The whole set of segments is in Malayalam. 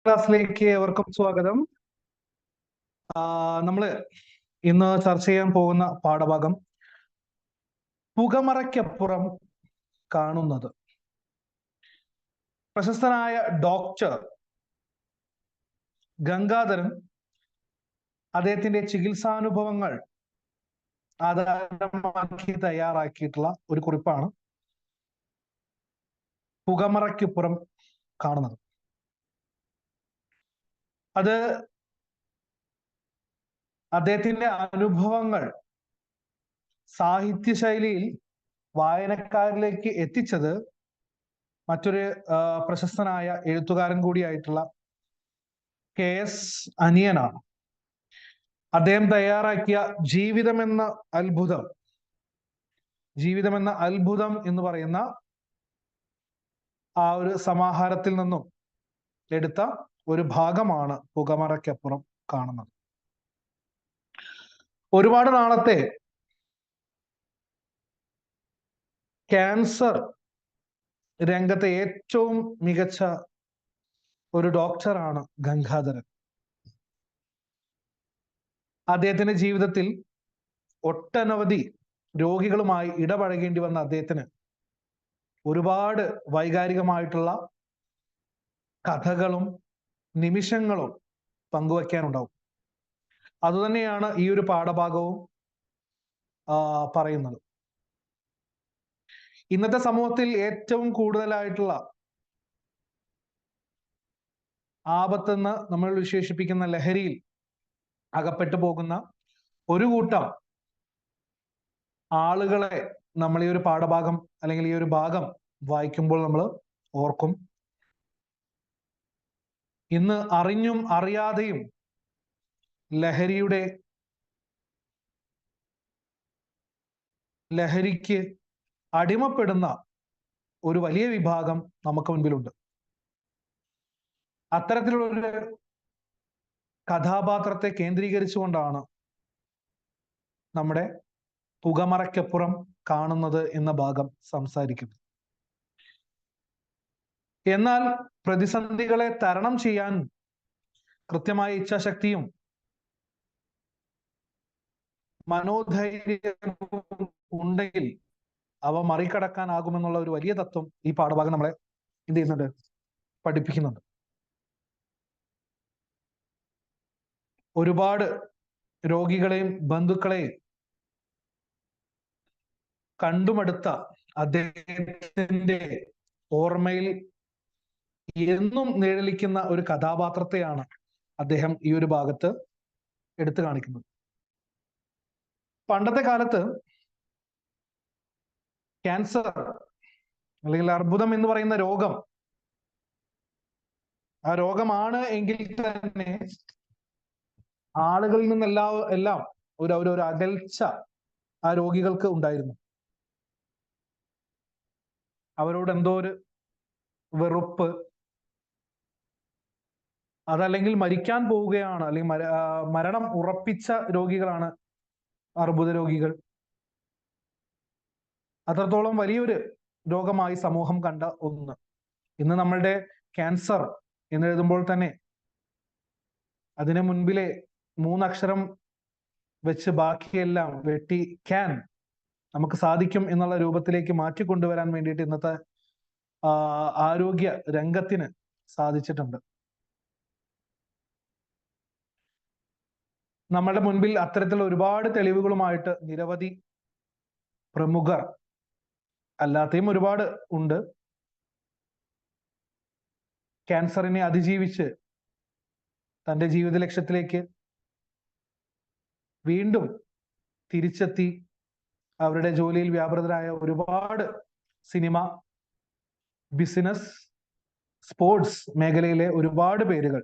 ക്ലാസ്സിലേക്ക് ഏവർക്കും സ്വാഗതം. നമ്മള് ഇന്ന് ചർച്ച ചെയ്യാൻ പോകുന്ന പാഠഭാഗം പുകമറയ്ക്കപ്പുറം കാണുന്നത്. പ്രശസ്തനായ ഡോക്ടർ ഗംഗാധരൻ അദ്ദേഹത്തിന്റെ ചികിത്സാനുഭവങ്ങൾ ആധാരമാക്കി തയ്യാറാക്കിയിട്ടുള്ള ഒരു കുറിപ്പാണ് പുകമറയ്ക്കപ്പുറം കാണുന്നത്. അത് അദ്ദേഹത്തിന്റെ അനുഭവങ്ങൾ സാഹിത്യ ശൈലിയിൽ വായനക്കാരിലേക്ക് എത്തിച്ചത് മറ്റൊരു പ്രശസ്തനായ എഴുത്തുകാരൻ കൂടിയായിട്ടുള്ള KS അനിയനാണ്. അദ്ദേഹം തയ്യാറാക്കിയ ജീവിതമെന്ന അത്ഭുതം എന്ന് പറയുന്ന ആ ഒരു സമാഹാരത്തിൽ നിന്നും എടുത്ത ഒരു ഭാഗമാണ് പുകമറയ്ക്കപ്പുറം കാണുന്നത്. ഒരുപാട് നാളത്തെ ക്യാൻസർ രംഗത്തെ ഏറ്റവും മികച്ച ഒരു ഡോക്ടറാണ് ഗംഗാധരൻ. അദ്ദേഹത്തിന്റെ ജീവിതത്തിൽ ഒട്ടനവധി രോഗികളുമായി ഇടപഴകേണ്ടി വന്ന അദ്ദേഹത്തിന് ഒരുപാട് വൈകാരികമായിട്ടുള്ള കഥകളും നിമിഷങ്ങളും പങ്കുവയ്ക്കാനുണ്ടാവും. അതുതന്നെയാണ് ഈ ഒരു പാഠഭാഗവും പറയുന്നത്. ഇന്നത്തെ സമൂഹത്തിൽ ഏറ്റവും കൂടുതലായിട്ടുള്ള ആപത്തെന്ന് നമ്മൾ വിശേഷിപ്പിക്കുന്ന ലഹരിയിൽ അകപ്പെട്ടു പോകുന്ന ഒരു കൂട്ടം ആളുകളെ നമ്മൾ ഈ ഒരു പാഠഭാഗം അല്ലെങ്കിൽ ഈ ഒരു ഭാഗം വായിക്കുമ്പോൾ നമ്മൾ ഓർക്കും. ഇന്ന് അറിഞ്ഞും അറിയാതെയും ലഹരിക്ക് അടിമപ്പെടുന്ന ഒരു വലിയ വിഭാഗം നമുക്ക് മുൻപിലുണ്ട്. അത്തരത്തിലുള്ള കഥാപാത്രത്തെ കേന്ദ്രീകരിച്ചുകൊണ്ടാണ് നമ്മുടെ പുകമറയ്ക്കപ്പുറം കാണുന്നത് എന്ന ഭാഗം സംസാരിക്കുന്നത്. എന്നാൽ പ്രതിസന്ധികളെ തരണം ചെയ്യാൻ കൃത്യമായ ഇച്ഛാശക്തിയും മനോധൈര്യവും ഉണ്ടെങ്കിൽ അവ മറികടക്കാനാകുമെന്നുള്ള ഒരു വലിയ തത്വം ഈ പാഠഭാഗം നമ്മളെ എന്ത് ചെയ്യുന്നുണ്ട്, പഠിപ്പിക്കുന്നുണ്ട്. ഒരുപാട് രോഗികളെയും ബന്ധുക്കളെയും കണ്ടുമടുത്ത അദ്ദേഹത്തിന്റെ ഓർമ്മയിൽ എന്നും നിഴലിക്കുന്ന ഒരു കഥാപാത്രത്തെയാണ് അദ്ദേഹം ഈ ഒരു ഭാഗത്ത് എടുത്തു കാണിക്കുന്നത്. പണ്ടത്തെ കാലത്ത് ക്യാൻസർ അല്ലെങ്കിൽ അർബുദം എന്ന് പറയുന്ന രോഗം ആ രോഗമാണ് എങ്കിൽ തന്നെ ആളുകളിൽ നിന്നെല്ലാം ഒരു അകൽച്ച ആ രോഗികൾക്ക് ഉണ്ടായിരുന്നു. അവരോട് എന്തോ ഒരു വെറുപ്പ്, അതല്ലെങ്കിൽ മരിക്കാൻ പോവുകയാണ്, അല്ലെങ്കിൽ മരണം ഉറപ്പിച്ച രോഗികളാണ് അർബുദ രോഗികൾ. അത്രത്തോളം വലിയൊരു രോഗമായി സമൂഹം കണ്ട ഒന്ന്. ഇന്ന് നമ്മളുടെ ക്യാൻസർ എന്നെഴുതുമ്പോൾ തന്നെ അതിന് മുൻപിലെ 3 അക്ഷരം വെച്ച് ബാക്കിയെല്ലാം വെട്ടി ക്യാൻ നമുക്ക് സാധിക്കും എന്നുള്ള രൂപത്തിലേക്ക് മാറ്റിക്കൊണ്ടുവരാൻ വേണ്ടിയിട്ട് ഇന്നത്തെ ആരോഗ്യ രംഗത്തിന് സാധിച്ചിട്ടുണ്ട്. നമ്മുടെ മുൻപിൽ അത്തരത്തിലുള്ള ഒരുപാട് തെളിവുകളുമായിട്ട് നിരവധി പ്രമുഖർ, അല്ലാതെയും ഒരുപാട് ഉണ്ട്, ക്യാൻസറിനെ അതിജീവിച്ച് തൻ്റെ ജീവിത ലക്ഷ്യത്തിലേക്ക് വീണ്ടും തിരിച്ചെത്തി അവരുടെ ജോലിയിൽ വ്യാപൃതരായ ഒരുപാട് സിനിമ, ബിസിനസ്, സ്പോർട്സ് മേഖലയിലെ ഒരുപാട് പേരുകൾ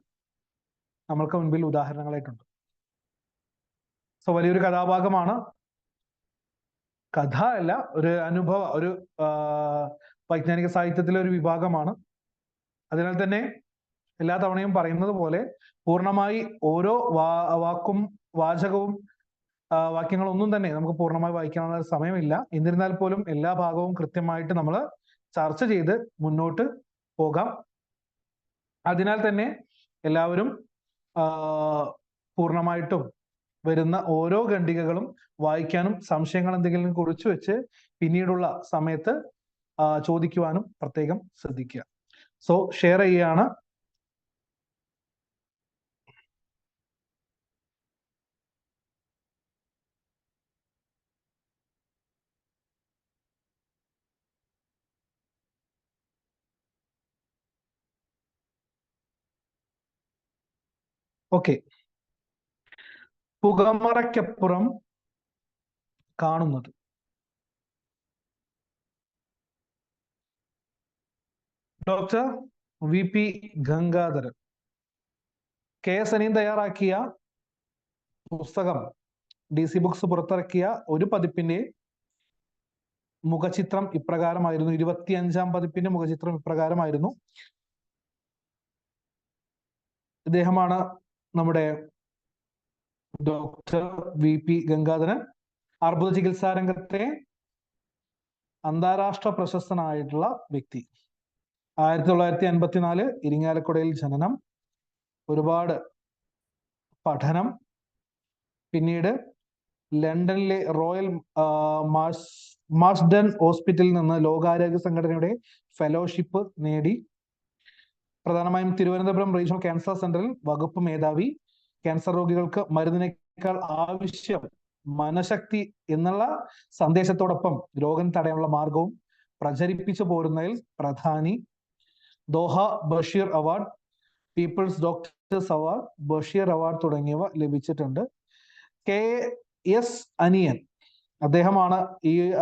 നമ്മൾക്ക് മുൻപിൽ ഉദാഹരണങ്ങളായിട്ടുണ്ട്. വലിയൊരു കഥാഭാഗമാണ്. കഥ അല്ല, ഒരു ഒരു വൈജ്ഞാനിക സാഹിത്യത്തിലെ ഒരു വിഭാഗമാണ്. അതിനാൽ തന്നെ എല്ലാ തവണയും പറയുന്നത് പോലെ പൂർണ്ണമായി ഓരോ വാക്കും വാചകവും വാക്യങ്ങളൊന്നും തന്നെ നമുക്ക് പൂർണ്ണമായി വായിക്കാനുള്ള സമയമില്ല. എന്നിരുന്നാൽ പോലും എല്ലാ ഭാഗവും കൃത്യമായിട്ട് നമ്മൾ ചർച്ച ചെയ്ത് മുന്നോട്ട് പോകാം. അതിനാൽ തന്നെ എല്ലാവരും പൂർണ്ണമായിട്ടും വരുന്ന ഓരോ ഖണ്ഡികകളും വായിക്കാനും സംശയങ്ങൾ എന്തെങ്കിലും കുറിച്ച് വെച്ച് പിന്നീടുള്ള സമയത്ത് ചോദിക്കുവാനും പ്രത്യേകം ശ്രദ്ധിക്കുക. സോ ഷെയർ ചെയ്യാണ്. ഓക്കെ, പുകമറയ്ക്കപ്പുറം കാണുന്നത്. ഡോക്ടർ VP ഗംഗാധരൻ, KS അനിയൻ തയ്യാറാക്കിയ പുസ്തകം DC ബുക്സ് പുറത്തിറക്കിയ ഒരു പതിപ്പിന്റെ മുഖചിത്രം ഇപ്രകാരമായിരുന്നു. 25-ാം പതിപ്പിന്റെ മുഖചിത്രം ഇപ്രകാരമായിരുന്നു. ഇദ്ദേഹമാണ് നമ്മുടെ ഡോക്ടർ VP ഗംഗാധരൻ. അർബുദ ചികിത്സാ രംഗത്തെ അന്താരാഷ്ട്ര പ്രശസ്തനായിട്ടുള്ള വ്യക്തി. 1954 ഇരിങ്ങാലക്കുടയിൽ ജനനം, ഒരുപാട് പഠനം, പിന്നീട് ലണ്ടനിലെ റോയൽ മാർസ്ഡൺ ഹോസ്പിറ്റലിൽ നിന്ന് ലോകാരോഗ്യ സംഘടനയുടെ ഫെലോഷിപ്പ് നേടി. പ്രധാനമായും തിരുവനന്തപുരം റീജിയണൽ ക്യാൻസർ സെന്ററിൽ വകുപ്പ് മേധാവി. ക്യാൻസർ രോഗികൾക്ക് മരുന്നിനേക്കാൾ ആവശ്യം മനഃശക്തി എന്നുള്ള സന്ദേശത്തോടൊപ്പം രോഗം തടയാനുള്ള മാർഗവും പ്രചരിപ്പിച്ചു പോരുന്നതിൽ പ്രധാനി. Doha Basheer award, people's doctors award, Basheer award തുടങ്ങിയവ ലഭിച്ചിട്ടുണ്ട്. KS അനിയൻ, അദ്ദേഹമാണ്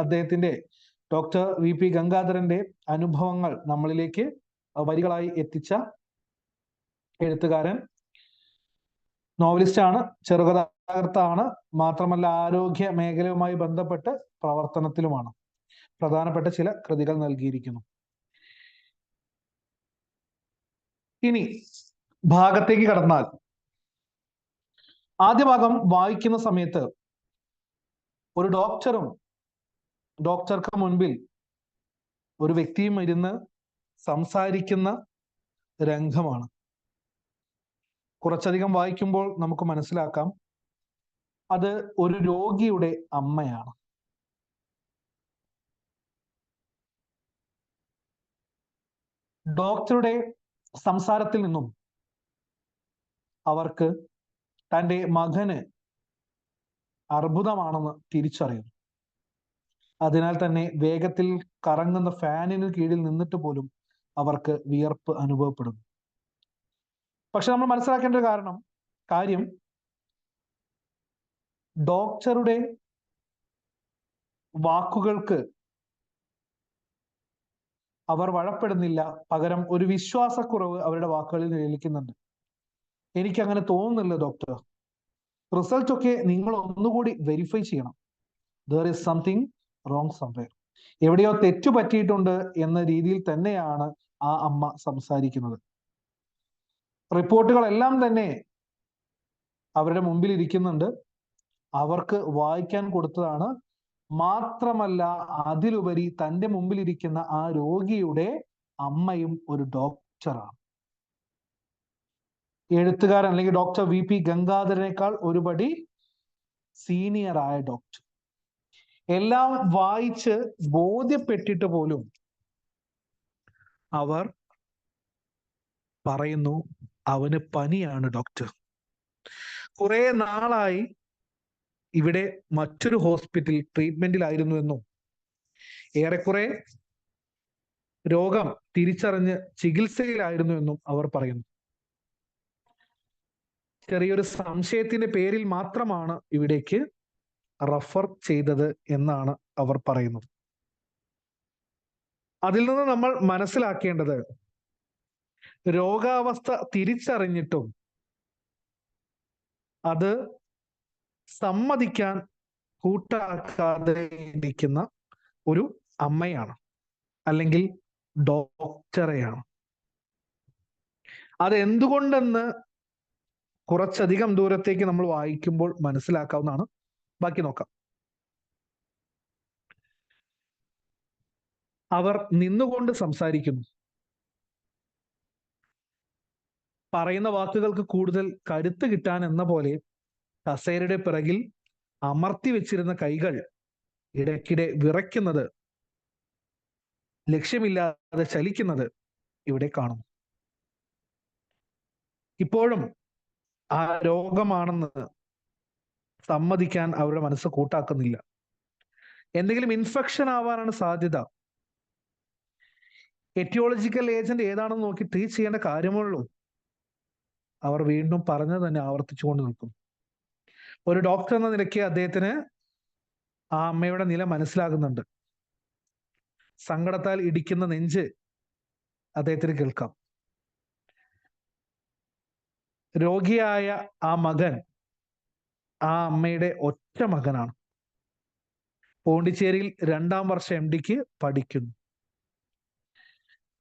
അദ്ദേഹത്തിന്റെ ഡോക്ടർ VP ഗംഗാധരന്റെ അനുഭവങ്ങൾ നമ്മളിലേക്ക് വരികളായി എത്തിച്ച എഴുത്തുകാരൻ. നോവലിസ്റ്റാണ്, ചെറുകഥാകൃത്താണ്, മാത്രമല്ല ആരോഗ്യ മേഖലയുമായി ബന്ധപ്പെട്ട് പ്രവർത്തനത്തിലുമാണ്. പ്രധാനപ്പെട്ട ചില കൃതികൾ നൽകിയിരിക്കുന്നു. ഇനി ഭാഗത്തേക്ക് കടന്നാൽ, ആദ്യ ഭാഗം വായിക്കുന്ന സമയത്ത് ഒരു ഡോക്ടറും ഡോക്ടർക്ക് മുൻപിൽ ഒരു വ്യക്തിയും ഇരുന്ന് സംസാരിക്കുന്ന രംഗമാണ്. കുറച്ചധികം വായിക്കുമ്പോൾ നമുക്ക് മനസ്സിലാക്കാം അത് ഒരു രോഗിയുടെ അമ്മയാണ്. ഡോക്ടറുടെ സംസാരത്തിൽ നിന്നും അവർക്ക് തൻ്റെ മകന് അർബുദമാണെന്ന് തിരിച്ചറിയുന്നു. അതിനാൽ തന്നെ വേഗത്തിൽ കറങ്ങുന്ന ഫാനിന് കീഴിൽ നിന്നിട്ട് പോലും അവർക്ക് വിയർപ്പ് അനുഭവപ്പെടുന്നു. പക്ഷെ നമ്മൾ മനസ്സിലാക്കേണ്ട കാര്യം ഡോക്ടറുടെ വാക്കുകൾക്ക് അവർ വഴപ്പെടുന്നില്ല, പകരം ഒരു വിശ്വാസക്കുറവ് അവരുടെ വാക്കുകളിൽ നിലനിൽക്കുന്നുണ്ട്. എനിക്കങ്ങനെ തോന്നുന്നില്ല ഡോക്ടർ, റിസൾട്ട് ഒക്കെ നിങ്ങൾ ഒന്നുകൂടി വെരിഫൈ ചെയ്യണം. There is something wrong somewhere. എവിടെയോ തെറ്റു പറ്റിയിട്ടുണ്ട് എന്ന രീതിയിൽ തന്നെയാണ് ആ അമ്മ സംസാരിക്കുന്നത്. റിപ്പോർട്ടുകളെല്ലാം തന്നെ അവരുടെ മുമ്പിൽ ഇരിക്കുന്നുണ്ട്, അവർക്ക് വായിക്കാൻ കൊടുത്തതാണ്. മാത്രമല്ല അതിലുപരി തൻ്റെ മുമ്പിലിരിക്കുന്ന ആ രോഗിയുടെ അമ്മയും ഒരു ഡോക്ടറാണ്. എഴുത്തുകാരൻ അല്ലെങ്കിൽ ഡോക്ടർ VP ഗംഗാധരനേക്കാൾ ഒരുപടി സീനിയറായ ഡോക്ടർ. എല്ലാം വായിച്ച് ബോധ്യപ്പെട്ടിട്ട് പോലും അവർ പറയുന്നു അവന് പനിയാണ് ഡോക്ടർ. കുറെ നാളായി ഇവിടെ മറ്റൊരു ഹോസ്പിറ്റൽ ട്രീറ്റ്മെന്റിലായിരുന്നു എന്നും ഏറെക്കുറെ രോഗം തിരിച്ചറിഞ്ഞ് ചികിത്സയിലായിരുന്നു എന്നും അവർ പറയുന്നു. ചെറിയൊരു സംശയത്തിന്റെ പേരിൽ മാത്രമാണ് ഇവിടേക്ക് റഫർ ചെയ്തത് എന്നാണ് അവർ പറയുന്നത്. അതിൽ നിന്ന് നമ്മൾ മനസ്സിലാക്കേണ്ടത്, രോഗാവസ്ഥ തിരിച്ചറിഞ്ഞിട്ടും അത് സമ്മതിക്കാൻ കൂട്ടാക്കാതെ ഇരിക്കുന്ന ഒരു അമ്മയാണ്, അല്ലെങ്കിൽ ഡോക്ടറെയാണ്. അതെന്തുകൊണ്ടെന്ന് കുറച്ചധികം ദൂരത്തേക്ക് നമ്മൾ വായിക്കുമ്പോൾ മനസ്സിലാക്കാവുന്നതാണ്. ബാക്കി നോക്കാം. അവർ നിന്നുകൊണ്ട് സംസാരിക്കുന്നു. പറയുന്ന വാക്കുകൾക്ക് കൂടുതൽ കരുത്ത് കിട്ടാൻ എന്ന പോലെ കസേരയുടെ പിറകിൽ അമർത്തി വെച്ചിരുന്ന കൈകൾ ഇടയ്ക്കിടെ വിറയ്ക്കുന്നത്, ലക്ഷ്യമില്ലാതെ ചലിക്കുന്നത് ഇവിടെ കാണുന്നു. ഇപ്പോഴും ആ രോഗമാണെന്ന് സമ്മതിക്കാൻ അവരുടെ മനസ്സ് കൂട്ടാക്കുന്നില്ല. എന്തെങ്കിലും ഇൻഫെക്ഷൻ ആവാനാണ് സാധ്യത. എറ്റിയോളജിക്കൽ ഏജന്റ് ഏതാണെന്ന് നോക്കി ട്രീറ്റ് ചെയ്യേണ്ട കാര്യമുള്ളൂ. അവർ വീണ്ടും പറഞ്ഞത് തന്നെ ആവർത്തിച്ചുകൊണ്ട് നിൽക്കും. ഒരു ഡോക്ടർ എന്ന നിലയ്ക്ക് അദ്ദേഹത്തിന് ആ അമ്മയുടെ നില മനസ്സിലാകുന്നുണ്ട്. സങ്കടത്താൽ ഇടിക്കുന്ന നെഞ്ച് അദ്ദേഹത്തിന് കേൾക്കാം. രോഗിയായ ആ മകൻ ആ അമ്മയുടെ ഒറ്റ മകനാണ്. പോണ്ടിച്ചേരിയിൽ 2ാം വർഷ MDക്ക് പഠിക്കുന്നു.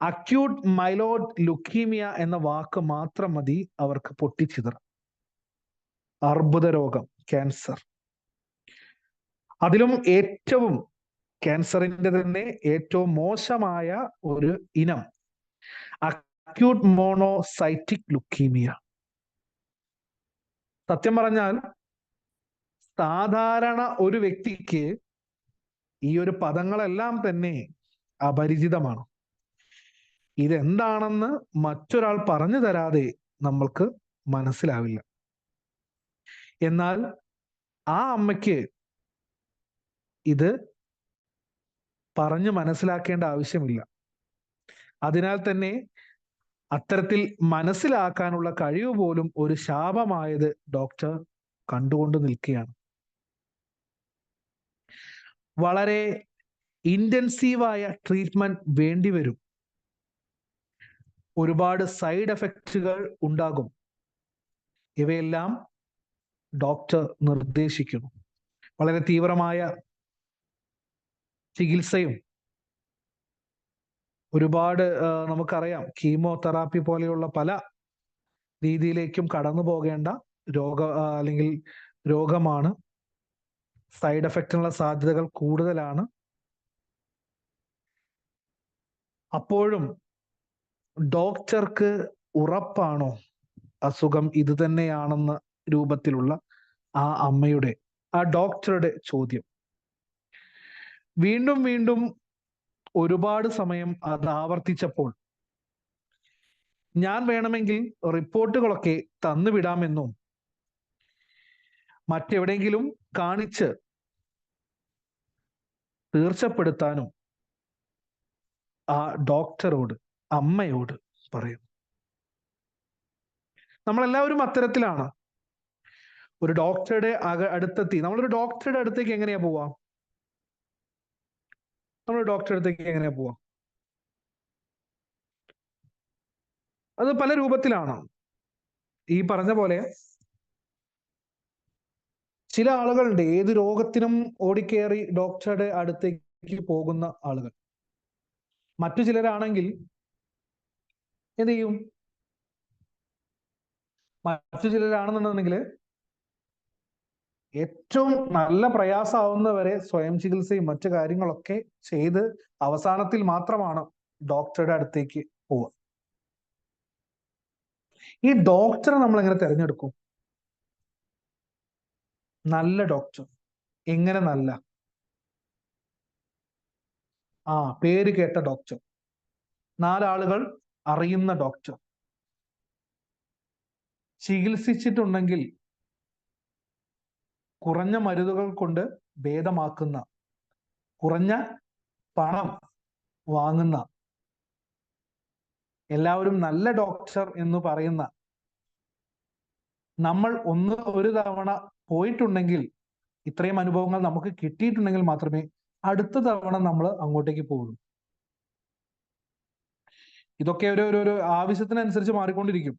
അക്യൂട്ട് മൈലോഡ് ലുക്കീമിയ എന്ന വാക്ക് മാത്രം മതി അവർക്ക് പൊട്ടിച്ചിതറാൻ. അർബുദ രോഗം, ക്യാൻസർ. അതിലും ഏറ്റവും ക്യാൻസറിന്റെ തന്നെ ഏറ്റവും മോശമായ ഒരു ഇനം അക്യൂട്ട് മോണോസൈറ്റിക് ലുക്കീമിയ. സത്യം പറഞ്ഞാൽ സാധാരണ ഒരു വ്യക്തിക്ക് ഈ ഒരു പദങ്ങളെല്ലാം തന്നെ അപരിചിതമാണ്. ഇതെന്താണെന്ന് മറ്റൊരാൾ പറഞ്ഞു തരാതെ നമ്മൾക്ക് മനസ്സിലാവില്ല. എന്നാൽ ആ അമ്മയ്ക്ക് ഇത് പറഞ്ഞു മനസ്സിലാക്കേണ്ട ആവശ്യമില്ല. അതിനാൽ തന്നെ അത്തരത്തിൽ മനസ്സിലാക്കാനുള്ള കഴിവ് പോലും ഒരു ശാപമായത് ഡോക്ടർ കണ്ടുകൊണ്ട് നിൽക്കുകയാണ്. വളരെ ഇന്റൻസീവായ ട്രീറ്റ്മെന്റ് വേണ്ടിവരും. ഒരുപാട് സൈഡ് എഫക്റ്റുകൾ ഉണ്ടാകും. ഇവയെല്ലാം ഡോക്ടർ നിർദ്ദേശിക്കുന്നു. വളരെ തീവ്രമായ ചികിത്സയും ഒരുപാട് നമുക്കറിയാം, കീമോതെറാപ്പി പോലെയുള്ള പല രീതിയിലേക്കും കടന്നു പോകേണ്ട അല്ലെങ്കിൽ രോഗമാണ്. സൈഡ് എഫക്റ്റിനുള്ള സാധ്യതകൾ കൂടുതലാണ്. അപ്പോഴും ഡോക്ടർക്ക് ഉറപ്പാണോ അസുഖം ഇത് തന്നെയാണെന്ന രൂപത്തിലുള്ള ആ അമ്മയുടെ, ആ ഡോക്ടറുടെ ചോദ്യം. വീണ്ടും വീണ്ടും ഒരുപാട് സമയം അത് ആവർത്തിച്ചപ്പോൾ ഞാൻ വേണമെങ്കിൽ റിപ്പോർട്ടുകളൊക്കെ തന്നുവിടാമെന്നും മറ്റെവിടെയെങ്കിലും കാണിച്ച് തീർച്ചപ്പെടുത്താനും ആ ഡോക്ടറോട്, അമ്മയോട് പറയും. നമ്മളെല്ലാവരും അത്തരത്തിലാണ്. ഒരു ഡോക്ടറുടെ അടുത്തെത്തി, നമ്മളൊരു ഡോക്ടറുടെ അടുത്തേക്ക് എങ്ങനെയാ പോവാ? നമ്മൾ ഡോക്ടറുടെ അടുത്തേക്ക് എങ്ങനെയാ പോവാ? അത് പല രൂപത്തിലാണ്. ഈ പറഞ്ഞ പോലെ ചില ആളുകളുണ്ട് ഏത് രോഗത്തിനും ഓടിക്കേറി ഡോക്ടറുടെ അടുത്തേക്ക് പോകുന്ന ആളുകൾ. മറ്റു ചിലരാണെങ്കിൽ എന്ത് ചെയ്യും? മറ്റു ചിലരാണെന്നുണ്ടെങ്കിൽ ഏറ്റവും നല്ല പ്രയാസമാവുന്നവരെ സ്വയം ചികിത്സയും മറ്റു കാര്യങ്ങളൊക്കെ ചെയ്ത് അവസാനത്തിൽ മാത്രമാണ് ഡോക്ടറുടെ അടുത്തേക്ക് പോവുക. ഈ ഡോക്ടറെ നമ്മൾ എങ്ങനെ തിരഞ്ഞെടുക്കും? നല്ല ഡോക്ടർ എങ്ങനെ? നല്ല പേര് കേട്ട ഡോക്ടർ, 4 ആളുകൾ അറിയുന്ന ഡോക്ടർ, ചികിത്സിച്ചിട്ടുണ്ടെങ്കിൽ കുറഞ്ഞ മരുന്നുകൾ കൊണ്ട് ഭേദമാക്കുന്ന, കുറഞ്ഞ പണം വാങ്ങുന്ന, എല്ലാവരും നല്ല ഡോക്ടർ എന്ന് പറയുന്ന, നമ്മൾ ഒരു തവണ പോയിട്ടുണ്ടെങ്കിൽ, ഇത്രയും അനുഭവങ്ങൾ നമുക്ക് കിട്ടിയിട്ടുണ്ടെങ്കിൽ മാത്രമേ അടുത്ത തവണ നമ്മൾ അങ്ങോട്ടേക്ക് പോകുള്ളൂ. ഇതൊക്കെ ഒരു ആവശ്യത്തിനനുസരിച്ച് മാറിക്കൊണ്ടിരിക്കും.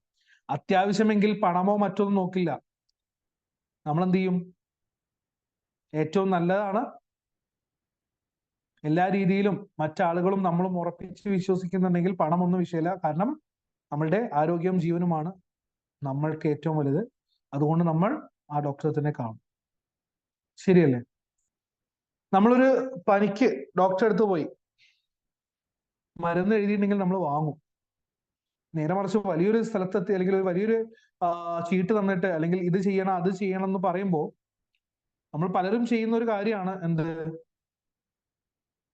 അത്യാവശ്യമെങ്കിൽ പണമോ മറ്റൊന്നും നോക്കില്ല. നമ്മൾ എന്ത് ചെയ്യും? ഏറ്റവും നല്ലതാണ് എല്ലാ രീതിയിലും മറ്റാളുകളും നമ്മളും ഉറപ്പിച്ച് വിശ്വസിക്കുന്നുണ്ടെങ്കിൽ പണമൊന്നും വിഷയമില്ല. കാരണം നമ്മളുടെ ആരോഗ്യവും ജീവനുമാണ് നമ്മൾക്ക് ഏറ്റവും വലുത്. അതുകൊണ്ട് നമ്മൾ ആ ഡോക്ടറെ തന്നെ കാണും. ശരിയല്ലേ? നമ്മളൊരു പനിക്ക് ഡോക്ടറെ അടുത്ത് പോയി മരുന്ന് എഴുതിയിട്ടുണ്ടെങ്കിൽ നമ്മൾ വാങ്ങും. നേരെ മറിച്ച് വലിയൊരു സ്ഥലത്തെത്തി അല്ലെങ്കിൽ ഒരു വലിയൊരു ചീട്ട് തന്നിട്ട് അല്ലെങ്കിൽ ഇത് ചെയ്യണം അത് ചെയ്യണം എന്ന് പറയുമ്പോൾ നമ്മൾ പലരും ചെയ്യുന്ന ഒരു കാര്യമാണ് എന്ത്,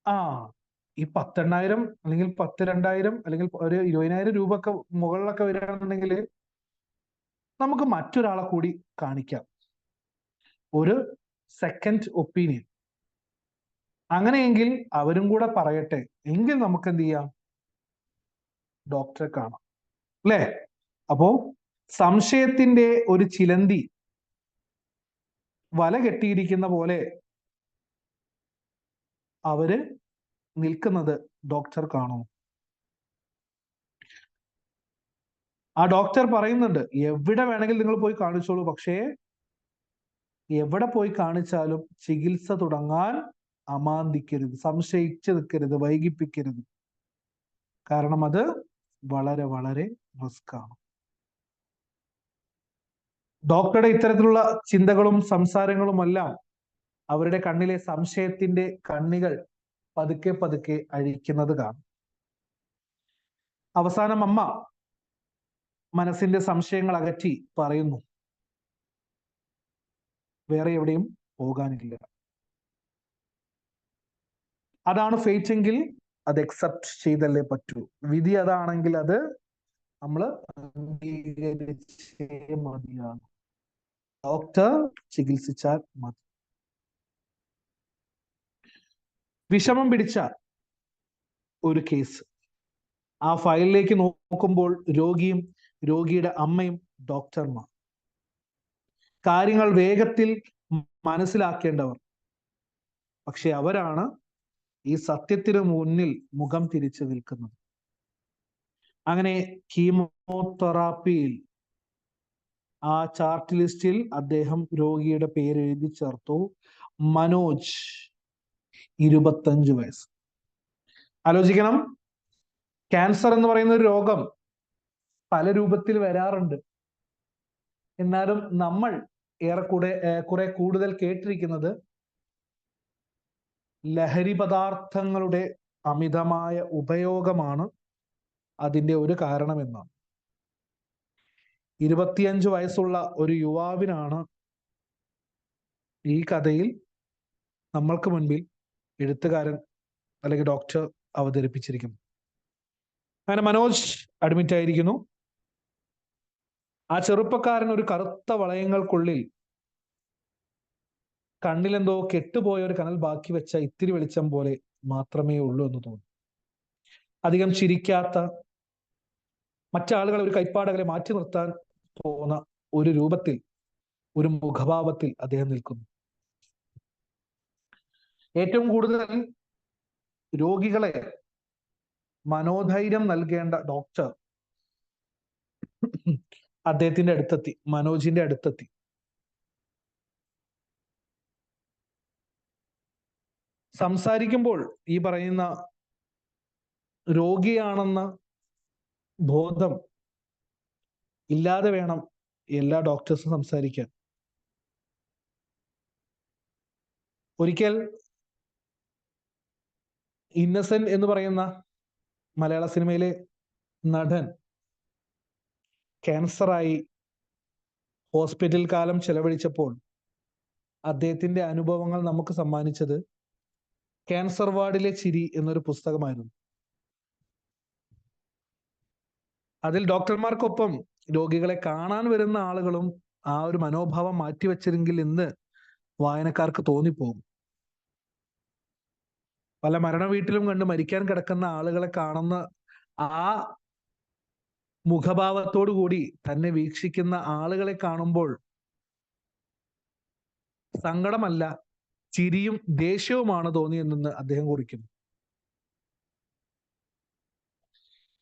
ആ ഈ 10,000 അല്ലെങ്കിൽ 10,000 അല്ലെങ്കിൽ ഒരു 20,000 രൂപ ഒക്കെ മുകളിലൊക്കെ വരികയാണെന്നുണ്ടെങ്കിൽ നമുക്ക് മറ്റൊരാളെ കൂടി കാണിക്കാം, ഒരു സെക്കൻഡ് ഒപ്പീനിയൻ. അങ്ങനെയെങ്കിൽ അവരും കൂടെ പറയട്ടെ, എങ്കിൽ നമുക്ക് എന്ത് ചെയ്യാം, ഡോക്ടറെ കാണാം, അല്ലേ? അപ്പോ സംശയത്തിന്റെ ഒരു ചിലന്തി വല കെട്ടിയിരിക്കുന്ന പോലെ അവര് നിൽക്കുന്നത് ഡോക്ടർ കാണുന്നു. ആ ഡോക്ടർ പറയുന്നുണ്ട്, എവിടെ വേണമെങ്കിലും നിങ്ങൾ പോയി കാണിച്ചോളൂ, പക്ഷേ എവിടെ പോയി കാണിച്ചാലും ചികിത്സ തുടങ്ങാൻ അമാന്തിക്കരുത്, സംശയിച്ചു നിൽക്കരുത്, വൈകിപ്പിക്കരുത്. കാരണം അത് വളരെ വളരെ റിസ്ക് ആണ്. ഡോക്ടറുടെ ഇത്തരത്തിലുള്ള ചിന്തകളും സംസാരങ്ങളുമെല്ലാം അവരുടെ കണ്ണിലെ സംശയത്തിന്റെ കണ്ണികൾ പതുക്കെ പതുക്കെ അഴിക്കുന്നത് കാണും. അവസാനം അമ്മ മനസ്സിന്റെ സംശയങ്ങൾ അകറ്റി പറയുന്നു, വേറെ എവിടെയും പോകാനില്ല. അതാണ് ഫേറ്റ് എങ്കിൽ അത് അക്സെപ്റ്റ് ചെയ്തല്ലേ പറ്റൂ. വിധി അതാണെങ്കിൽ അത് നമ്മൾ അംഗീകരിച്ചേ മതിയാണ്. ഡോക്ടർ ചികിത്സിച്ചാൽ മതി. വിഷമം പിടിച്ച ഒരു കേസ്, ആ ഫയലിലേക്ക് നോക്കുമ്പോൾ രോഗിയും രോഗിയുടെ അമ്മയും ഡോക്ടർമാർ, കാര്യങ്ങൾ വേഗത്തിൽ മനസ്സിലാക്കേണ്ടവർ, പക്ഷെ അവരാണ് ഈ സത്യത്തിന് മുന്നിൽ മുഖം തിരിച്ചു നിൽക്കുന്നത്. അങ്ങനെ കീമോതെറാപ്പിയിൽ ആ ചാർട്ട് ലിസ്റ്റിൽ അദ്ദേഹം രോഗിയുടെ പേര് എഴുതി ചേർത്തു, മനോജ്, 25 വയസ്സ്. ആലോചിക്കണം, ക്യാൻസർ എന്ന് പറയുന്ന ഒരു രോഗം പല രൂപത്തിൽ വരാറുണ്ട്. എന്നാലും നമ്മൾ കുറെ കൂടുതൽ കേട്ടിരിക്കുന്നത് ലഹരി പദാർത്ഥങ്ങളുടെ അമിതമായ ഉപയോഗമാണ് അതിന്റെ ഒരു കാരണമെന്നാണ്. 25 വയസ്സുള്ള ഒരു യുവാവിനാണ് ഈ കഥയിൽ നമ്മൾക്ക് മുൻപിൽ എഴുത്തുകാരൻ അല്ലെങ്കിൽ ഡോക്ടർ അവതരിപ്പിച്ചിരിക്കുന്നു. അങ്ങനെ മനോജ് അഡ്മിറ്റ് ആയിരിക്കുന്നു. ആ ചെറുപ്പക്കാരൻ ഒരു കറുത്ത വളയങ്ങൾക്കുള്ളിൽ കണ്ണിലെന്തോ കെട്ടുപോയ ഒരു കനൽ ബാക്കി വെച്ച ഇത്തിരി വെളിച്ചം പോലെ മാത്രമേ ഉള്ളൂ എന്ന് തോന്നുന്നു. അധികം ചിരിക്കാത്ത, മറ്റാളുകളെ ഒരു കൈപ്പാടകളെ മാറ്റി നിർത്താൻ പോകുന്ന ഒരു രൂപത്തിൽ, ഒരു മുഖഭാവത്തിൽ അദ്ദേഹം നിൽക്കുന്നു. ഏറ്റവും കൂടുതൽ രോഗികളെ മനോധൈര്യം നൽകേണ്ട ഡോക്ടർ അദ്ദേഹത്തിന്റെ അടുത്തെത്തി, മനോജിന്റെ അടുത്തെത്തി. സംസാരിക്കുമ്പോൾ ഈ പറയുന്ന രോഗിയാണെന്ന ബോധം ഇല്ലാതെ വേണം എല്ലാ ഡോക്ടേഴ്സും സംസാരിക്കാൻ. ഒരിക്കൽ ഇന്നസെന്റ് എന്ന് പറയുന്ന മലയാള സിനിമയിലെ നടൻ ക്യാൻസറായി ഹോസ്പിറ്റൽ കാലം ചെലവഴിച്ചപ്പോൾ അദ്ദേഹത്തിന്റെ അനുഭവങ്ങൾ നമുക്ക് സമ്മാനിച്ചത് ക്യാൻസർ വാർഡിലെ ചിരി എന്നൊരു പുസ്തകമായിരുന്നു. അതിൽ ഡോക്ടർമാർക്കൊപ്പം രോഗികളെ കാണാൻ വരുന്ന ആളുകളും ആ ഒരു മനോഭാവം മാറ്റിവെച്ചിരുന്നെങ്കിൽ എന്ന് വായനക്കാർക്ക് തോന്നിപ്പോകും. പല മരണ വീട്ടിലും കണ്ട് മരിക്കാൻ കിടക്കുന്ന ആളുകളെ കാണുന്ന ആ മുഖഭാവത്തോടു കൂടി തന്നെ വീക്ഷിക്കുന്ന ആളുകളെ കാണുമ്പോൾ സങ്കടമല്ല, ചിരിയും ദേഷ്യവുമാണ് തോന്നിയെന്ന് അദ്ദേഹം കുറിക്കുന്നു.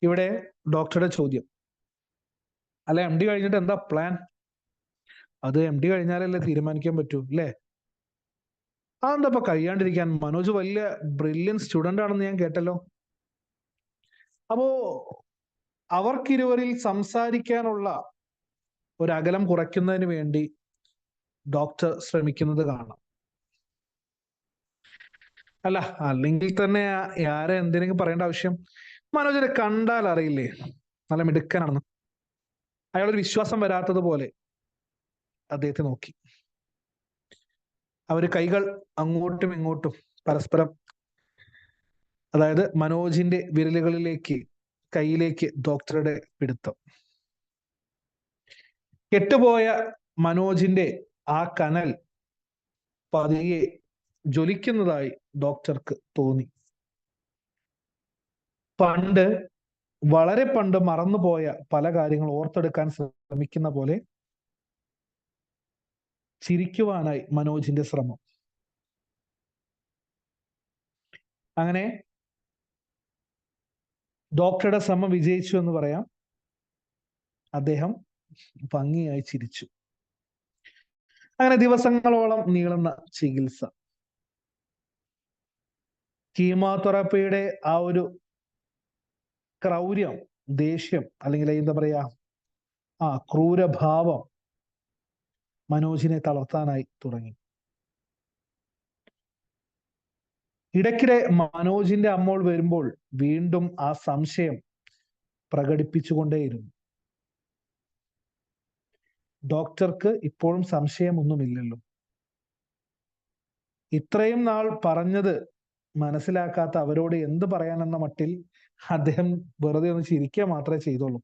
ഇവിടെ ഡോക്ടറുടെ ചോദ്യം, അല്ല MD കഴിഞ്ഞിട്ട് എന്താ പ്ലാൻ? അത് MD കഴിഞ്ഞാലല്ലേ തീരുമാനിക്കാൻ പറ്റൂ, അല്ലേ? അതെന്താ ഇപ്പൊ കഴിയാണ്ടിരിക്കാൻ? മനോജ് വലിയ ബ്രില്യൻ സ്റ്റുഡന്റ് ആണെന്ന് ഞാൻ കേട്ടല്ലോ. അപ്പോ അവർക്കിരുവരിൽ സംസാരിക്കാനുള്ള ഒരു അകലം കുറയ്ക്കുന്നതിന് വേണ്ടി ഡോക്ടർ ശ്രമിക്കുന്നത് കാണാം. അല്ല, അല്ലെങ്കിൽ തന്നെ ആരെ എന്തിനെങ്കിലും പറയേണ്ട ആവശ്യം? മനോജിനെ കണ്ടാൽ അറിയില്ലേ, നല്ല മിടുക്കനാണെന്ന്. അയാളൊരു വിശ്വാസം വരാത്തതുപോലെ അദ്ദേഹത്തെ നോക്കി. അവര് കൈകൾ അങ്ങോട്ടും ഇങ്ങോട്ടും പരസ്പരം, അതായത് മനോജിന്റെ വിരലുകളിലേക്ക്, കയ്യിലേക്ക് ഡോക്ടറുടെ പിടുത്തം. കെട്ടുപോയ മനോജിന്റെ ആ കനൽ പതിയെ ജ്വലിക്കുന്നതായി ഡോക്ടർക്ക് തോന്നി. പണ്ട്, വളരെ പണ്ട് മറന്നുപോയ പല കാര്യങ്ങൾ ഓർത്തെടുക്കാൻ ശ്രമിക്കുന്ന പോലെ ചിരിക്കുവാനായി മനോജിന്റെ ശ്രമം. അങ്ങനെ ഡോക്ടറുടെ ശ്രമം വിജയിച്ചു എന്ന് പറയാം. അദ്ദേഹം ഭംഗിയായി ചിരിച്ചു. അങ്ങനെ ദിവസങ്ങളോളം നീളുന്ന ചികിത്സ. കീമോതെറാപ്പിയുടെ ആ ഒരു ക്രൗര്യം, ദേഷ്യം, അല്ലെങ്കിൽ എന്താ പറയാ, ക്രൂരഭാവം മനോജിനെ തളർത്താനായി തുടങ്ങി. ഇടയ്ക്കിടെ മനോജിന്റെ അമ്മോൾ വരുമ്പോൾ വീണ്ടും ആ സംശയം പ്രകടിപ്പിച്ചുകൊണ്ടേയിരുന്നു. ഡോക്ടർക്ക് ഇപ്പോഴും സംശയമൊന്നുമില്ലല്ലോ. ഇത്രയും നാൾ പറഞ്ഞത് മനസ്സിലാക്കാത്ത അവരോട് എന്ത് പറയാനെന്ന മട്ടിൽ അദ്ദേഹം വെറുതെ ഒന്ന് ചിരിക്കുക മാത്രമേ ചെയ്തുള്ളൂ.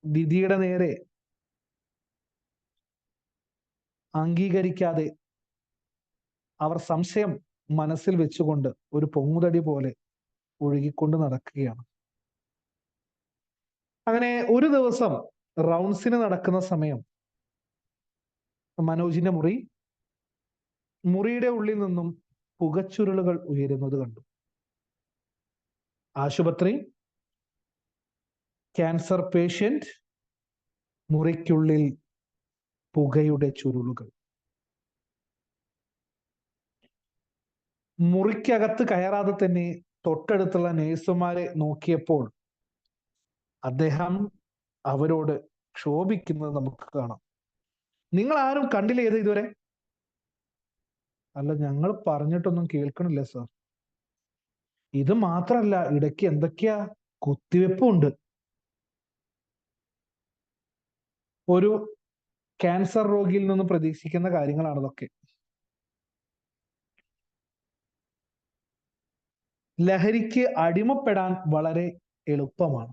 വിധിയുടെ നേരെ അംഗീകരിക്കാതെ അവർ സംശയം മനസ്സിൽ വെച്ചുകൊണ്ട് ഒരു പൊങ്ങുതടി പോലെ ഒഴുകിക്കൊണ്ട് നടക്കുകയാണ്. അങ്ങനെ ഒരു ദിവസം റൗണ്ട്സിന് നടക്കുന്ന സമയം മനോജിന്റെ മുറിയുടെ ഉള്ളിൽ നിന്നും പുകച്ചുരുളുകൾ ഉയരുന്നത് കണ്ടു. ആശുപത്രി, ക്യാൻസർ പേഷ്യന്റ്, മുറിക്കുള്ളിൽ പുകയുടെ ചുരുളുകൾ. മുറിക്കകത്ത് കയറാതെ തന്നെ തൊട്ടടുത്തുള്ള നേഴ്സുമാരെ നോക്കിയപ്പോൾ അദ്ദേഹം അവരോട് ക്ഷോഭിക്കുന്നത് നമുക്ക് കാണാം. നിങ്ങൾ ആരും കണ്ടില്ല ഏത് ഇതുവരെ? അല്ല, ഞങ്ങൾ പറഞ്ഞിട്ടൊന്നും കേൾക്കണില്ല സാർ. ഇത് മാത്രല്ല, ഇടയ്ക്ക് എന്തൊക്കെയാ കുത്തിവെപ്പുണ്ട്. ഒരു ക്യാൻസർ രോഗിയിൽ നിന്ന് പ്രതീക്ഷിക്കുന്ന കാര്യങ്ങളാണ് ഇതൊക്കെ. ലഹരിക്ക് അടിമപ്പെടാൻ വളരെ എളുപ്പമാണ്.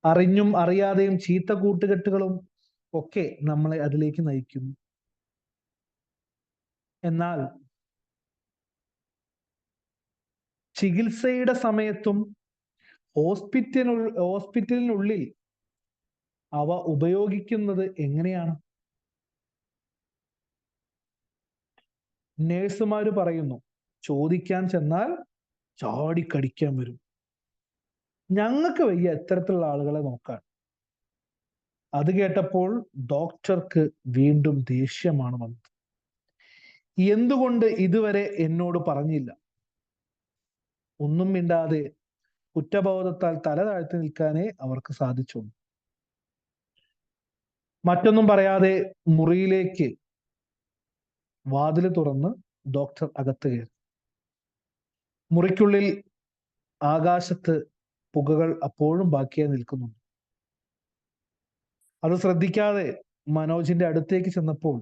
അറിഞ്ഞും അറിയാതെയും ചീത്ത കൂട്ടുകെട്ടുകളും ഒക്കെ നമ്മളെ അതിലേക്ക് നയിക്കുന്നു. എന്നാൽ ചികിത്സയുടെ സമയത്തും ഹോസ്പിറ്റലിനുള്ളിൽ അവ ഉപയോഗിക്കുന്നത് എങ്ങനെയാണ്? നേഴ്സുമാര് പറയുന്നു, ചോദിക്കാൻ ചെന്നാൽ ചാടിക്കടിക്കാൻ വരും. ഞങ്ങൾക്ക് വയ്യ ഇത്തരത്തിലുള്ള ആളുകളെ നോക്കാൻ. അത് കേട്ടപ്പോൾ ഡോക്ടർക്ക് വീണ്ടും ദേഷ്യമാണ് വന്നത്. എന്തുകൊണ്ട് ഇതുവരെ എന്നോട് പറഞ്ഞില്ല? ഒന്നും മിണ്ടാതെ കുറ്റബോധത്താൽ തല താഴ്ത്തി നിൽക്കാനേ അവർക്ക് സാധിച്ചുള്ളൂ. മറ്റൊന്നും പറയാതെ മുറിയിലേക്ക് വാതിൽ തുറന്ന് ഡോക്ടർ അകത്ത് കയറി. മുറിക്കുള്ളിൽ ആകാശത്ത് പുകകൾ അപ്പോഴും ബാക്കിയായി നിൽക്കുന്നുണ്ട്. അത് ശ്രദ്ധിക്കാതെ മനോജിന്റെ അടുത്തേക്ക് ചെന്നപ്പോൾ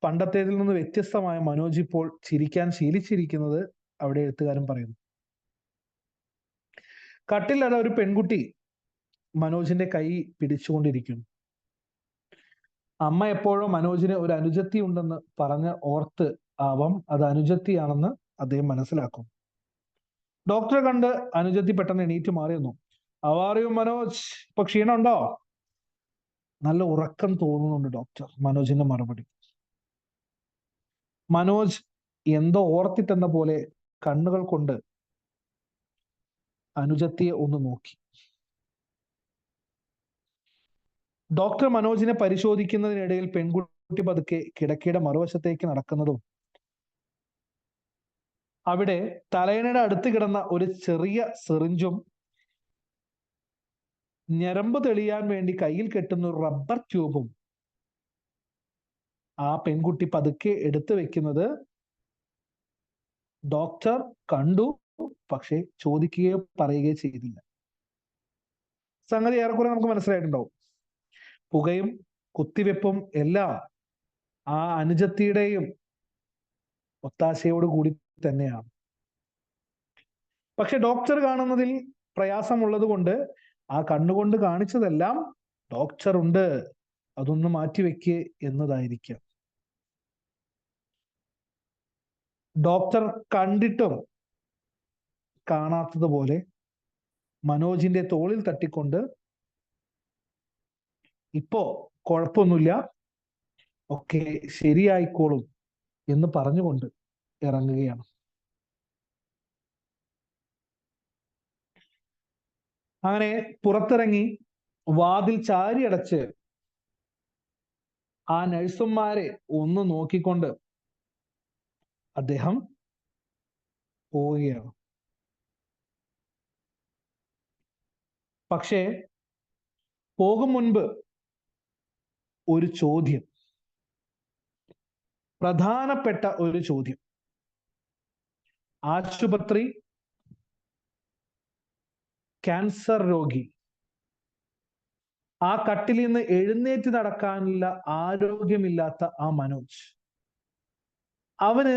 പണ്ടത്തേതിൽ നിന്ന് വ്യത്യസ്തമായ മനോജ് ഇപ്പോൾ ചിരിക്കാൻ ശീലിച്ചിരിക്കുന്നത് അവിടെ എഴുത്തുകാരൻ പറയുന്നു. കട്ടിലത് ഒരു പെൺകുട്ടി മനോജിന്റെ കൈ പിടിച്ചുകൊണ്ടിരിക്കുന്നു. അമ്മ എപ്പോഴും മനോജിന് ഒരു അനുജത്തി ഉണ്ടെന്ന് പറഞ്ഞ് ഓർത്ത് ആവാം അത് അനുജത്തിയാണെന്ന് അദ്ദേഹം മനസ്സിലാക്കും. ഡോക്ടറെ കണ്ട് അനുജത്തി പെട്ടെന്ന് എണീറ്റ് മാറിയെന്നു. അവാറിയോ മനോജ്, ഇപ്പൊ ക്ഷീണമുണ്ടോ? നല്ല ഉറക്കം തോന്നുന്നുണ്ട് ഡോക്ടർ, മനോജിന്റെ മറുപടി. മനോജ് എന്തോ ഓർത്തിട്ടെന്ന പോലെ കണ്ണുകൾ കൊണ്ട് അനുജത്തിയെ ഒന്ന് നോക്കി. ഡോക്ടർ മനോജിനെ പരിശോധിക്കുന്നതിനിടയിൽ പെൺകുട്ടി പതുക്കെ കിടക്കയുടെ മറുവശത്തേക്ക് നടക്കുന്നതും അവിടെ തലയണയുടെ അടുത്ത് കിടന്ന ഒരു ചെറിയ സിറിഞ്ചും ഞരമ്പ് തെളിയാൻ വേണ്ടി കയ്യിൽ കെട്ടുന്ന ഒരു റബ്ബർ ട്യൂബും ആ പെൺകുട്ടി പതുക്കെ എടുത്തു വെക്കുന്നത് ഡോക്ടർ കണ്ടു, പക്ഷെ ചോദിക്കുകയോ പറയുകയോ ചെയ്തില്ല. സംഗതി ഏറെക്കുറെ നമുക്ക് മനസ്സിലായിട്ടുണ്ടാവും. പുകയും കുത്തിവെപ്പും എല്ലാം ആ അനുജത്തിയുടെയും ഒത്താശയോട് കൂടി തന്നെയാണ്. പക്ഷെ ഡോക്ടർ കാണുന്നതിൽ പ്രയാസമുള്ളത് കൊണ്ട് ആ കണ്ണുകൊണ്ട് കാണിച്ചതെല്ലാം ഡോക്ടർ ഉണ്ട്, അതൊന്ന് മാറ്റിവെക്ക് എന്നതായിരിക്കാം. ഡോക്ടർ കണ്ടിട്ടും കാണാത്തതുപോലെ മനോജിന്റെ തോളിൽ തട്ടിക്കൊണ്ട് ഇപ്പോ കുഴപ്പമൊന്നുമില്ല, ഒക്കെ ശരിയായിക്കോളും എന്ന് പറഞ്ഞുകൊണ്ട് ഇറങ്ങുകയാണ്. അങ്ങനെ പുറത്തിറങ്ങി വാതിൽ ചാരി അടച്ച് ആ നഴ്സുമാരെ ഒന്ന് നോക്കിക്കൊണ്ട് അദ്ദേഹം പോവുകയാണ്. പക്ഷേ പോകും മുൻപ് ഒരു ചോദ്യം, പ്രധാനപ്പെട്ട ഒരു ചോദ്യം. ആശുപത്രി, ക്യാൻസർ രോഗി, ആ കട്ടിൽ നിന്ന് എഴുന്നേറ്റ് നടക്കാനുള്ള ആരോഗ്യമില്ലാത്ത ആ മനോജ്, അവന്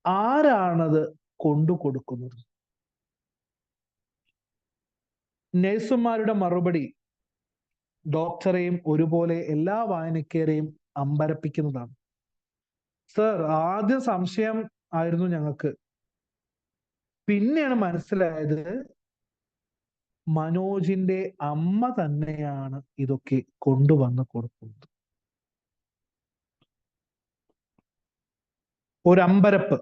ആരാണത് കൊണ്ടു കൊടുക്കുന്നത്? നഴ്സുമാരുടെ മറുപടി ഡോക്ടറെയും ഒരുപോലെ എല്ലാ വായനക്കാരെയും അമ്പരപ്പിക്കുന്നതാണ്. സർ, ആദ്യം സംശയം ആയിരുന്നു ഞങ്ങൾക്ക്, പിന്നെയാണ് മനസ്സിലായത് മനോജിന്റെ അമ്മ തന്നെയാണ് ഇതൊക്കെ കൊണ്ടുവന്ന് കൊടുക്കുന്നത്. ഒരമ്പരപ്പ്.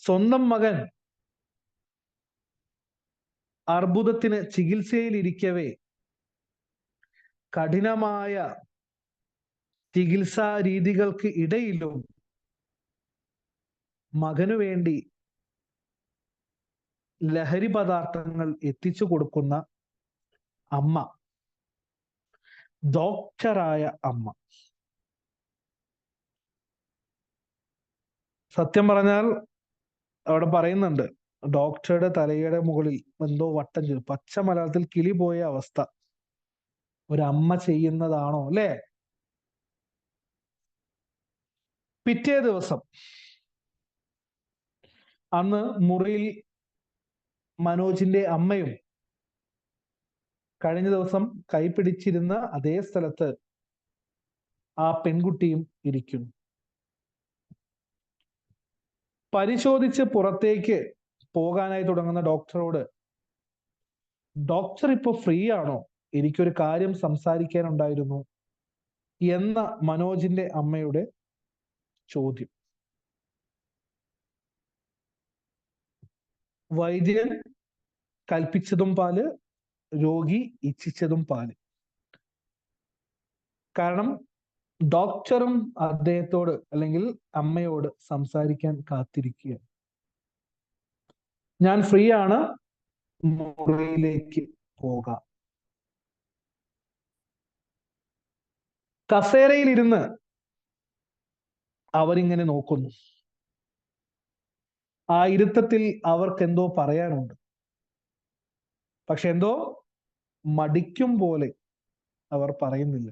സ്വന്തം മകൻ അർബുദത്തിന് ചികിത്സയിലിരിക്കവേ കഠിനമായ ചികിത്സാ രീതികൾക്ക് ഇടയിലും മകനു വേണ്ടി ലഹരി പദാർത്ഥങ്ങൾ എത്തിച്ചു കൊടുക്കുന്ന അമ്മ, ഡോക്ടറായ അമ്മ. സത്യം പറഞ്ഞാൽ അവിടെ പറയുന്നുണ്ട്, ഡോക്ടറുടെ തലയുടെ മുകളിൽ എന്തോ വട്ടം ചെയ്തു, പച്ച മലയാളത്തിൽ കിളി പോയ അവസ്ഥ. ഒരമ്മ ചെയ്യുന്നതാണോ അല്ലേ? പിറ്റേ ദിവസം അന്ന് മുറിയിൽ മനോജിന്റെ അമ്മയും കഴിഞ്ഞ ദിവസം കൈപിടിച്ചിരുന്ന അതേ സ്ഥലത്ത് ആ പെൺകുട്ടിയും ഇരിക്കുന്നു. പരിശോധിച്ച് പുറത്തേക്ക് പോകാനായി തുടങ്ങുന്ന ഡോക്ടറോട്, ഡോക്ടർ ഇപ്പൊ ഫ്രീ ആണോ, എനിക്കൊരു കാര്യം സംസാരിക്കാനുണ്ടായിരുന്നു എന്ന മനോജിന്റെ അമ്മയുടെ ചോദ്യം. വൈദ്യൻ കൽപ്പിച്ചതും പാല്, രോഗി ഇച്ഛിച്ചതും പാല്. കാരണം ഡോക്ടറും അദ്ദേഹത്തോട് അല്ലെങ്കിൽ അമ്മയോട് സംസാരിക്കാൻ കാത്തിരിക്കുകയാണ്. ഞാൻ ഫ്രീ ആണ്, മുറിയിലേക്ക് പോകാം. കസേരയിൽ ഇരുന്ന് അവരിങ്ങനെ നോക്കുന്നു. ആ ഇരുത്തത്തിൽ അവർക്ക് എന്തോ പറയാനുണ്ട്, പക്ഷെ എന്തോ മടിക്കും പോലെ അവർ പറയുന്നില്ല.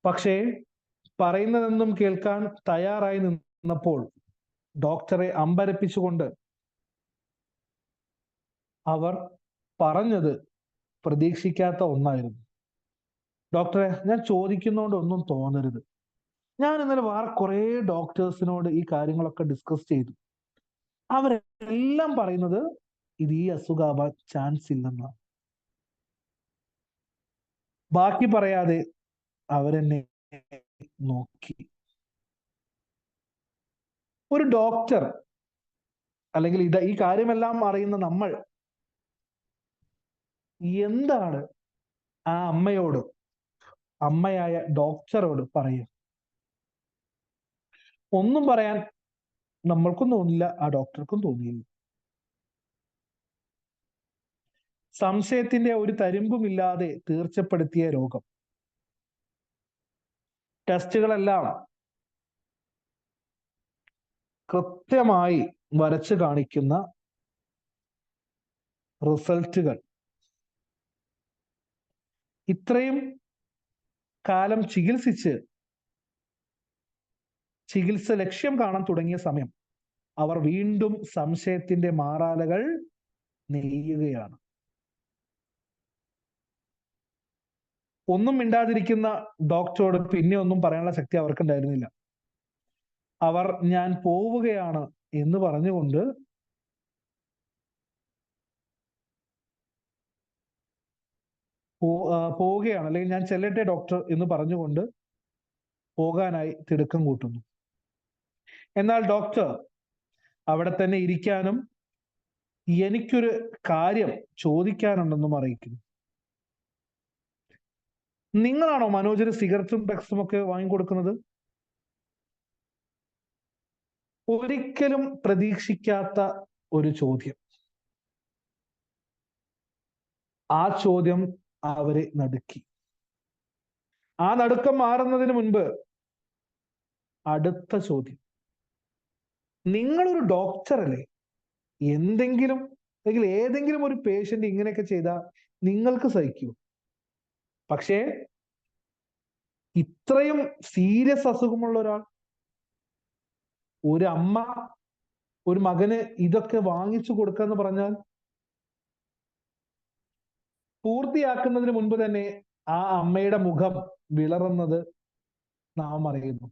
പക്ഷേ പറയുന്നതെന്നും കേൾക്കാൻ തയ്യാറായി നിന്നപ്പോൾ ഡോക്ടറെ അമ്പരപ്പിച്ചുകൊണ്ട് അവർ പറഞ്ഞത് പ്രതീക്ഷിക്കാത്ത ഒന്നായിരുന്നു. ഡോക്ടറെ, ഞാൻ ചോദിക്കുന്നതുകൊണ്ട് ഒന്നും തോന്നരുത്, ഞാൻ ഇന്നലെ വേറെ കുറെ ഡോക്ടേഴ്സിനോട് ഈ കാര്യങ്ങളൊക്കെ ഡിസ്കസ് ചെയ്തു. അവരെല്ലാം പറയുന്നത് ഇത് ഈ അസുഖമാവാൻ ചാൻസ് ഇല്ലെന്നാണ്. ബാക്കി പറയാതെ അവരെന്നെ നോക്കി. ഒരു ഡോക്ടർ അല്ലെങ്കിൽ ഈ കാര്യമെല്ലാം അറിയുന്ന നമ്മൾ എന്താണ് ആ അമ്മയോട്, അമ്മയായ ഡോക്ടറോട് പറയുക? ഒന്നും പറയാൻ നമ്മൾക്കും തോന്നില്ല, ആ ഡോക്ടർക്കും തോന്നിയില്ല. സംശയത്തിന്റെ ഒരു തരിമ്പുമില്ലാതെ തീർച്ചപ്പെടുത്തിയ രോഗം. ടെസ്റ്റുകളെല്ലാം കൃത്യമായി വരച്ചു കാണിക്കുന്ന റിസൾട്ടുകൾ. ഇത്രയും കാലം ചികിത്സ ലക്ഷ്യം കാണാൻ തുടങ്ങിയ സമയം അവർ വീണ്ടും സംശയത്തിന്റെ മാറാലകൾ നെയ്യുകയാണ്. ഒന്നും മിണ്ടാതിരിക്കുന്ന ഡോക്ടറോട് പിന്നെ ഒന്നും പറയാനുള്ള ശക്തി അവർക്കുണ്ടായിരുന്നില്ല. അവർ ഞാൻ പോവുകയാണ് എന്ന് പറഞ്ഞുകൊണ്ട് പോവുകയാണ്, അല്ലെങ്കിൽ ഞാൻ ചെല്ലട്ടെ ഡോക്ടർ എന്ന് പറഞ്ഞുകൊണ്ട് പോകാനായി തിടുക്കം കൂട്ടുന്നു. എന്നാൽ ഡോക്ടർ അവിടെ തന്നെ ഇരിക്കാനും എനിക്കൊരു കാര്യം ചോദിക്കാനുണ്ടെന്നും അറിയിക്കുന്നു. നിങ്ങളാണോ മനോജിന് സിഗരറ്റും ഡ്രഗ്സും ഒക്കെ വാങ്ങിക്കൊടുക്കുന്നത്? ഒരിക്കലും പ്രതീക്ഷിക്കാത്ത ഒരു ചോദ്യം. ആ ചോദ്യം അവരെ നടുക്കി. ആ നടുക്കം മാറുന്നതിന് മുൻപ് അടുത്ത ചോദ്യം, നിങ്ങളൊരു ഡോക്ടറല്ലേ? എന്തെങ്കിലും അല്ലെങ്കിൽ ഏതെങ്കിലും ഒരു പേഷ്യന്റ് ഇങ്ങനെയൊക്കെ ചെയ്താൽ നിങ്ങൾക്ക് സഹിക്കൂ? പക്ഷേ ഇത്രയും സീരിയസ് അസുഖമുള്ള ഒരാൾ, ഒരു അമ്മ ഒരു മകന് ഇതൊക്കെ വാങ്ങിച്ചു കൊടുക്കാന്ന് പറഞ്ഞാൽ പൂർത്തിയാക്കുന്നതിന് മുൻപ് തന്നെ ആ അമ്മയുടെ മുഖം വിളറുന്നത് നാം അറിയുന്നു.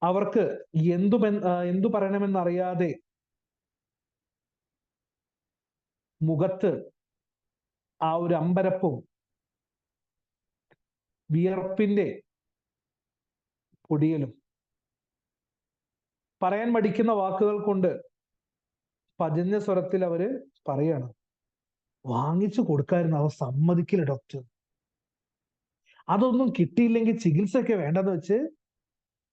അവർക്ക് എന്തു പറയണമെന്നറിയാതെ മുഖത്ത് ആ ഒരു അമ്പരപ്പും വിയർപ്പിന്റെ പൊടിയലും, പറയാൻ മടിക്കുന്ന വാക്കുകൾ കൊണ്ട് പതിഞ്ഞ സ്വരത്തിൽ അവര് പറയാണ്, വാങ്ങിച്ചു കൊടുക്കായിരുന്നു, അവ സമ്മതിക്കില്ല ഡോക്ടർ. അതൊന്നും കിട്ടിയില്ലെങ്കിൽ ചികിത്സയൊക്കെ വേണ്ടെന്ന് വെച്ച്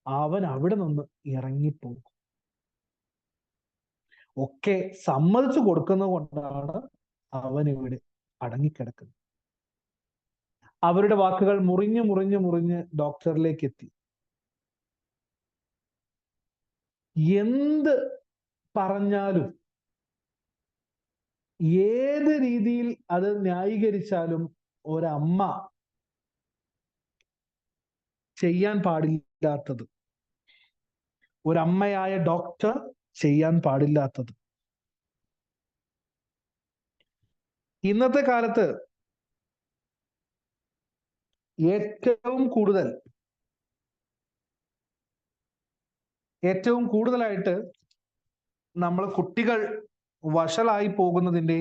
അവൻ അവിടെ നിന്ന് ഇറങ്ങിപ്പോകും. ഒക്കെ സമ്മതിച്ചു കൊടുക്കുന്നത് കൊണ്ടാണ് അവൻ ഇവിടെ അടങ്ങിക്കിടക്കുന്നത്. അവരുടെ വാക്കുകൾ മുറിഞ്ഞ് ഡോക്ടറിലേക്ക് എത്തി. എന്ത് പറഞ്ഞാലും ഏത് രീതിയിൽ അത് ന്യായീകരിച്ചാലും ഒരമ്മ ചെയ്യാൻ പാടില്ലാത്തത്, ഒരമ്മയായ ഡോക്ടർ ചെയ്യാൻ പാടില്ലാത്തത്. ഇന്നത്തെ കാലത്ത് ഏറ്റവും കൂടുതലായിട്ട് നമ്മൾ കുട്ടികൾ വഷളായി പോകുന്നതിൻ്റെ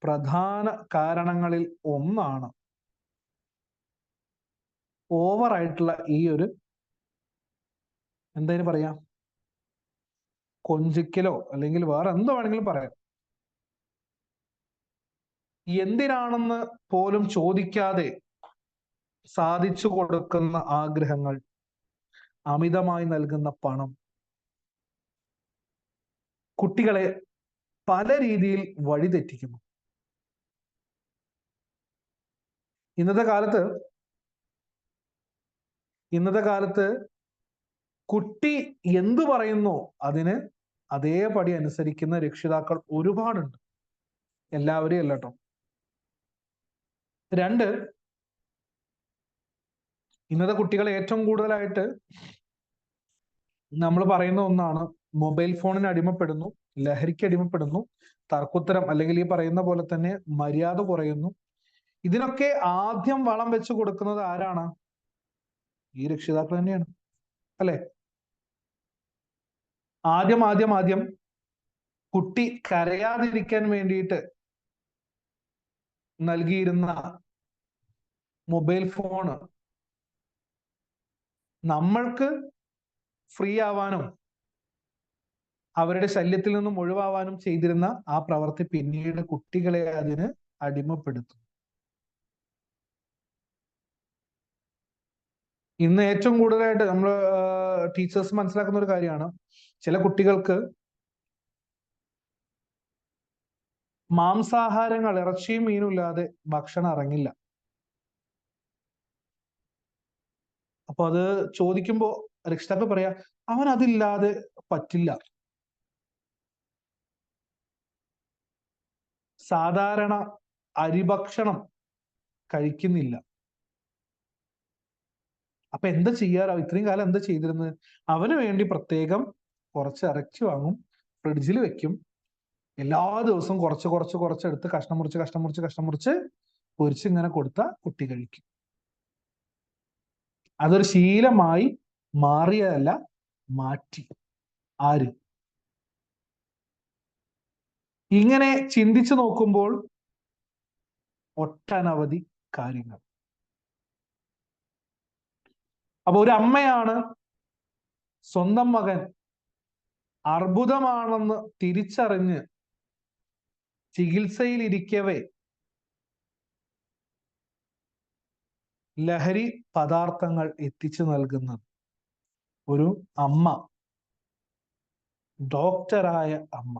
പ്രധാന കാരണങ്ങളിൽ ഒന്നാണ് ഓവറായിട്ടുള്ള ഈ ഒരു എന്തായാലും പറയാം, കൊഞ്ചിക്കലോ അല്ലെങ്കിൽ വേറെ എന്തോ വേണമെങ്കിലും പറയാം. എന്തിനാണെന്ന് പോലും ചോദിക്കാതെ സാധിച്ചു കൊടുക്കുന്ന ആഗ്രഹങ്ങൾ, അമിതമായി നൽകുന്ന പണം കുട്ടികളെ പല രീതിയിൽ വഴിതെറ്റിക്കുന്നു. ഇന്നത്തെ കാലത്ത് കുട്ടി എന്തു പറയുന്നു അതിന് അതേപടി അനുസരിക്കുന്ന രക്ഷിതാക്കൾ ഒരുപാടുണ്ട്. എല്ലാവരെയും അല്ല കേട്ടോ. 2, ഇന്നത്തെ കുട്ടികൾ ഏറ്റവും കൂടുതലായിട്ട് നമ്മൾ പറയുന്ന ഒന്നാണ്, മൊബൈൽ ഫോണിന് അടിമപ്പെടുന്നു, ലഹരിക്ക് അടിമപ്പെടുന്നു, തർക്കുത്തരം അല്ലെങ്കിൽ ഈ പറയുന്ന പോലെ തന്നെ മര്യാദ കുറയുന്നു. ഇതിനൊക്കെ ആദ്യം വളം വെച്ച് കൊടുക്കുന്നത് ആരാണ്? ഈ രക്ഷിതാക്കൾ തന്നെയാണ്, അല്ലെ? ആദ്യം കുട്ടി കരയാതിരിക്കാൻ വേണ്ടിയിട്ട് നൽകിയിരുന്ന മൊബൈൽ ഫോണ് നമ്മൾക്ക് ഫ്രീ ആവാനും അവരുടെ ശല്യത്തിൽ നിന്നും ഒഴിവാവാനും ചെയ്തിരുന്ന ആ പ്രവൃത്തി പിന്നീട് കുട്ടികളെ അതിന് അടിമപ്പെടുത്തും. ഇന്ന് ഏറ്റവും കൂടുതലായിട്ട് നമ്മൾ ടീച്ചേഴ്സ് മനസ്സിലാക്കുന്ന ഒരു കാര്യമാണ്, ചില കുട്ടികൾക്ക് മാംസാഹാരങ്ങൾ, ഇറച്ചിയും മീനും ഇല്ലാതെ ഭക്ഷണം ഇറങ്ങില്ല. അപ്പൊ അത് ചോദിക്കുമ്പോ രക്ഷിതാക്കൾ പറയാ, അവൻ അതില്ലാതെ പറ്റില്ല. സാധാരണ അരിഭക്ഷണം കഴിക്കുന്നില്ല. അപ്പൊ എന്താ ചെയ്യാറാവും? ഇത്രയും കാലം എന്താ ചെയ്തിരുന്നത്? അവന് വേണ്ടി പ്രത്യേകം കുറച്ച് ഇറച്ചി വാങ്ങും, ഫ്രിഡ്ജിൽ വെക്കും. എല്ലാ ദിവസവും കുറച്ചെടുത്ത് കഷ്ണം മുറിച്ച് പൊരിച്ച് ഇങ്ങനെ കൊടുത്ത കുട്ടി കഴിക്കും. അതൊരു ശീലമായി മാറിയതല്ല, മാറ്റി. ആര്? ഇങ്ങനെ ചിന്തിച്ചു നോക്കുമ്പോൾ ഒട്ടനവധി കാര്യങ്ങൾ. അപ്പൊ ഒരു അമ്മയാണ് സ്വന്തം മകൻ അർബുദമാണെന്ന് തിരിച്ചറിഞ്ഞ് ചികിത്സയിലിരിക്കവേ ലഹരി പദാർത്ഥങ്ങൾ എത്തിച്ചു നൽകുന്ന ഒരു അമ്മ, ഡോക്ടറായ അമ്മ.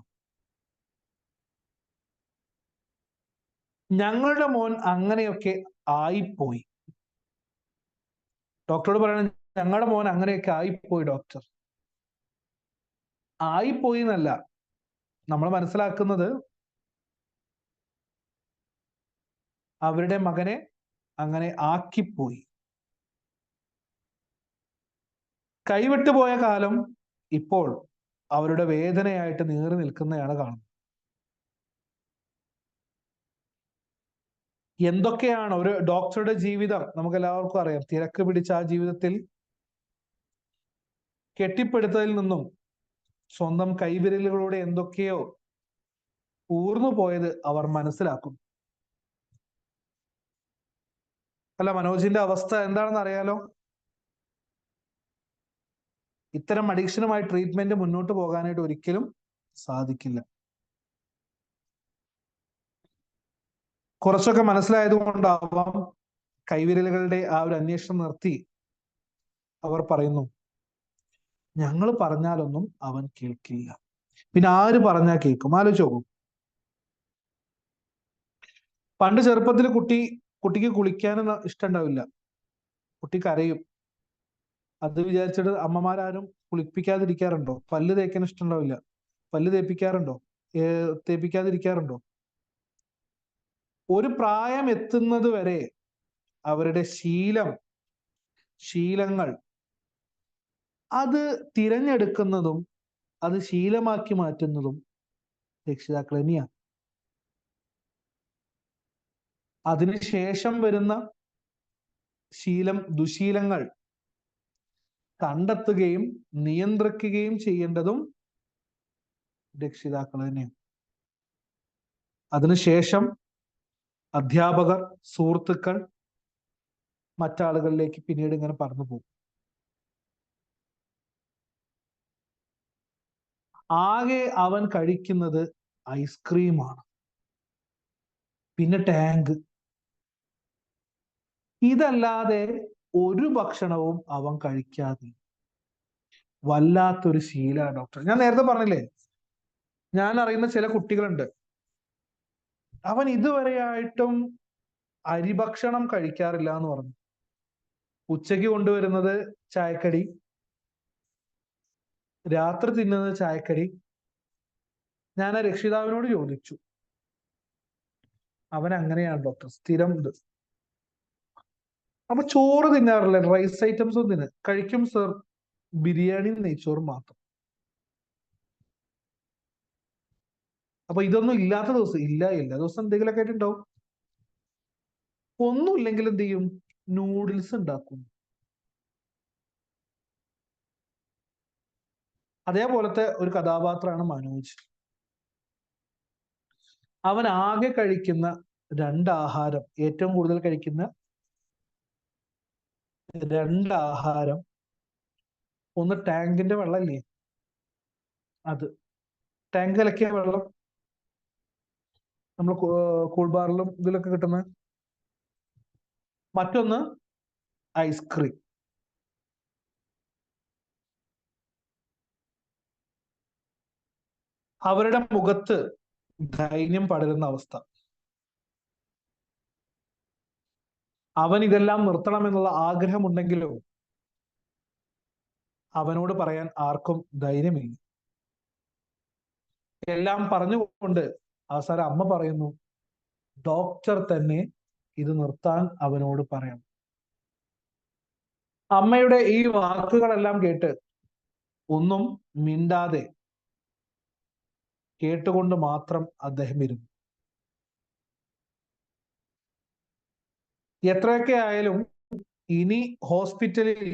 ഞങ്ങളുടെ മോൻ അങ്ങനെയൊക്കെ ആയിപ്പോയി. ഡോക്ടറോട് പറയണം, ഞങ്ങളുടെ മോൻ അങ്ങനെയൊക്കെ ആയിപ്പോയി ഡോക്ടർ. ആയിപ്പോയി എന്നല്ല, നമ്മൾ മനസ്സിലാക്കുന്നത് അവരുടെ മകനെ അങ്ങനെ ആക്കിപ്പോയി. കൈവിട്ടുപോയ കാലം ഇപ്പോൾ അവരുടെ വേദനയായിട്ട് നീറി നിൽക്കുന്നതാണ് കാണുന്നത്. എന്തൊക്കെയാണ് ഒരു ഡോക്ടറുടെ ജീവിതം? നമുക്ക് എല്ലാവർക്കും അറിയാം. തിരക്ക് പിടിച്ച ആ ജീവിതത്തിൽ കെട്ടിപ്പടുത്തതിൽ നിന്നും സ്വന്തം കൈവിരലുകളുടെ എന്തൊക്കെയോ ഊർന്നു പോയത് അവർ മനസ്സിലാക്കും. അല്ല, മനോജിന്റെ അവസ്ഥ എന്താണെന്ന് അറിയാലോ. ഇത്തരം അഡിക്ഷനുമായി ട്രീറ്റ്മെന്റ് മുന്നോട്ട് പോകാനായിട്ട് ഒരിക്കലും സാധിക്കില്ല. കുറച്ചൊക്കെ മനസ്സിലായത് കൊണ്ടാവാം കൈവിരലുകളുടെ ആ ഒരു അന്വേഷണം നിർത്തി അവർ പറയുന്നു, ഞങ്ങൾ പറഞ്ഞാലൊന്നും അവൻ കേൾക്കില്ല, പിന്നെ ആര് പറഞ്ഞാൽ കേൾക്കും? ആലോചിച്ച് നോക്കും. പണ്ട് ചെറുപ്പത്തിൽ കുട്ടിക്ക് കുളിക്കാനും ഇഷ്ടമുണ്ടാവില്ല, കുട്ടി കരയും. അത് വിചാരിച്ചിട്ട് അമ്മമാരും കുളിപ്പിക്കാതിരിക്കാറുണ്ടോ? പല്ല് തേക്കാൻ ഇഷ്ടമുണ്ടാവില്ല, പല്ല് തേപ്പിക്കാറുണ്ടോ? തേപ്പിക്കാതിരിക്കാറുണ്ടോ? ഒരു പ്രായം എത്തുന്നത് വരെ അവരുടെ ശീലങ്ങൾ അത് തിരഞ്ഞെടുക്കുന്നതും അത് ശീലമാക്കി മാറ്റുന്നതും രക്ഷിതാക്കൾ തന്നെയാണ്. അതിനുശേഷം വരുന്ന ദുശീലങ്ങൾ കണ്ടെത്തുകയും നിയന്ത്രിക്കുകയും ചെയ്യേണ്ടതും രക്ഷിതാക്കൾ തന്നെയാണ്. അതിനുശേഷം അധ്യാപകർ, സുഹൃത്തുക്കൾ, മറ്റാളുകളിലേക്ക് പിന്നീട് ഇങ്ങനെ പറഞ്ഞു പോകും. ആകെ അവൻ കഴിക്കുന്നത് ഐസ്ക്രീമാണ്, പിന്നെ ടാങ്ക്. ഇതല്ലാതെ ഒരു ഭക്ഷണവും അവൻ കഴിക്കാതെ. വല്ലാത്തൊരു ശീല ഡോക്ടർ. ഞാൻ നേരത്തെ പറഞ്ഞില്ലേ, ഞാൻ അറിയുന്ന ചില കുട്ടികളുണ്ട്, അവൻ ഇതുവരെയായിട്ടും അരിഭക്ഷണം കഴിക്കാറില്ല എന്ന് പറഞ്ഞു. ഉച്ചയ്ക്ക് കൊണ്ടുവരുന്നത് ചായക്കടി, രാത്രി തിന്നുന്നത് ചായക്കടി. ഞാൻ ആ രക്ഷിതാവിനോട് ചോദിച്ചു, അവൻ അങ്ങനെയാണ് ഡോക്ടർ, സ്ഥിരം ഇത്. അപ്പൊ ചോറ് തിന്നാറില്ല, റൈസ് ഐറ്റംസും കഴിക്കും സർ, ബിരിയാണി നെയ്ച്ചോറും മാത്രം. അപ്പൊ ഇതൊന്നും ഇല്ലാത്ത ദിവസം എല്ലാ ദിവസം എന്തെങ്കിലുമൊക്കെ ആയിട്ട് ഉണ്ടാവും. ഒന്നുമില്ലെങ്കിൽ എന്ത് ചെയ്യും? നൂഡിൽസ് ഉണ്ടാക്കും. അതേപോലത്തെ ഒരു കഥാപാത്രമാണ് മനോജ്. അവൻ ആകെ കഴിക്കുന്ന ആഹാരം, ഏറ്റവും കൂടുതൽ കഴിക്കുന്ന ആഹാരം, ഒന്ന് ടാങ്കിന്റെ വെള്ളമില്ലേ, അത്, ടാങ്ക് കലക്കിയ വെള്ളം, നമ്മൾ കൂൾബാറിലും ഇതിലൊക്കെ കിട്ടുന്ന. മറ്റൊന്ന് ഐസ്ക്രീം. അവരുടെ മുഖത്ത് ധൈര്യം പടരുന്ന അവസ്ഥ. അവൻ ഇതെല്ലാം നിർത്തണമെന്നുള്ള ആഗ്രഹമുണ്ടെങ്കിലും അവനോട് പറയാൻ ആർക്കും ധൈര്യമില്ല. എല്ലാം പറഞ്ഞുകൊണ്ട് അവസാനം അമ്മ പറയുന്നു, ഡോക്ടർ തന്നെ ഇത് നിർത്താൻ അവനോട് പറയണം. അമ്മയുടെ ഈ വാക്കുകളെല്ലാം കേട്ട് ഒന്നും മിണ്ടാതെ കേട്ടുകൊണ്ട് മാത്രം അദ്ദേഹം ഇരുന്നു. എത്രയൊക്കെ ആയാലും ഇനി ഹോസ്പിറ്റലിൽ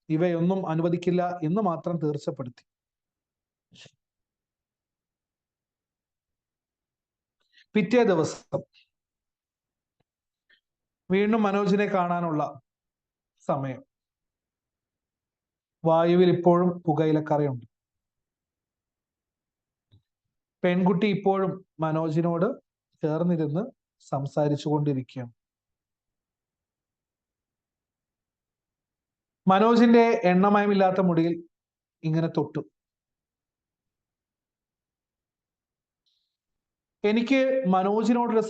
ഇവയൊന്നും അനുവദിക്കില്ല എന്ന് മാത്രം തീർച്ചപ്പെടുത്തി. പിറ്റേ ദിവസം വീണ്ടും മനോജിനെ കാണാനുള്ള സമയം. വായുവിൽ ഇപ്പോഴും പുകയിലക്കറയുണ്ട്. പെൺകുട്ടി ഇപ്പോഴും മനോജിനോട് ചേർന്നിരുന്ന് സംസാരിച്ചു കൊണ്ടിരിക്കുകയാണ്. മനോജിന്റെ എണ്ണമയമില്ലാത്ത മുടിയിൽ ഇങ്ങനെ തൊട്ടു. എനിക്ക് മനോജിനോടൊരു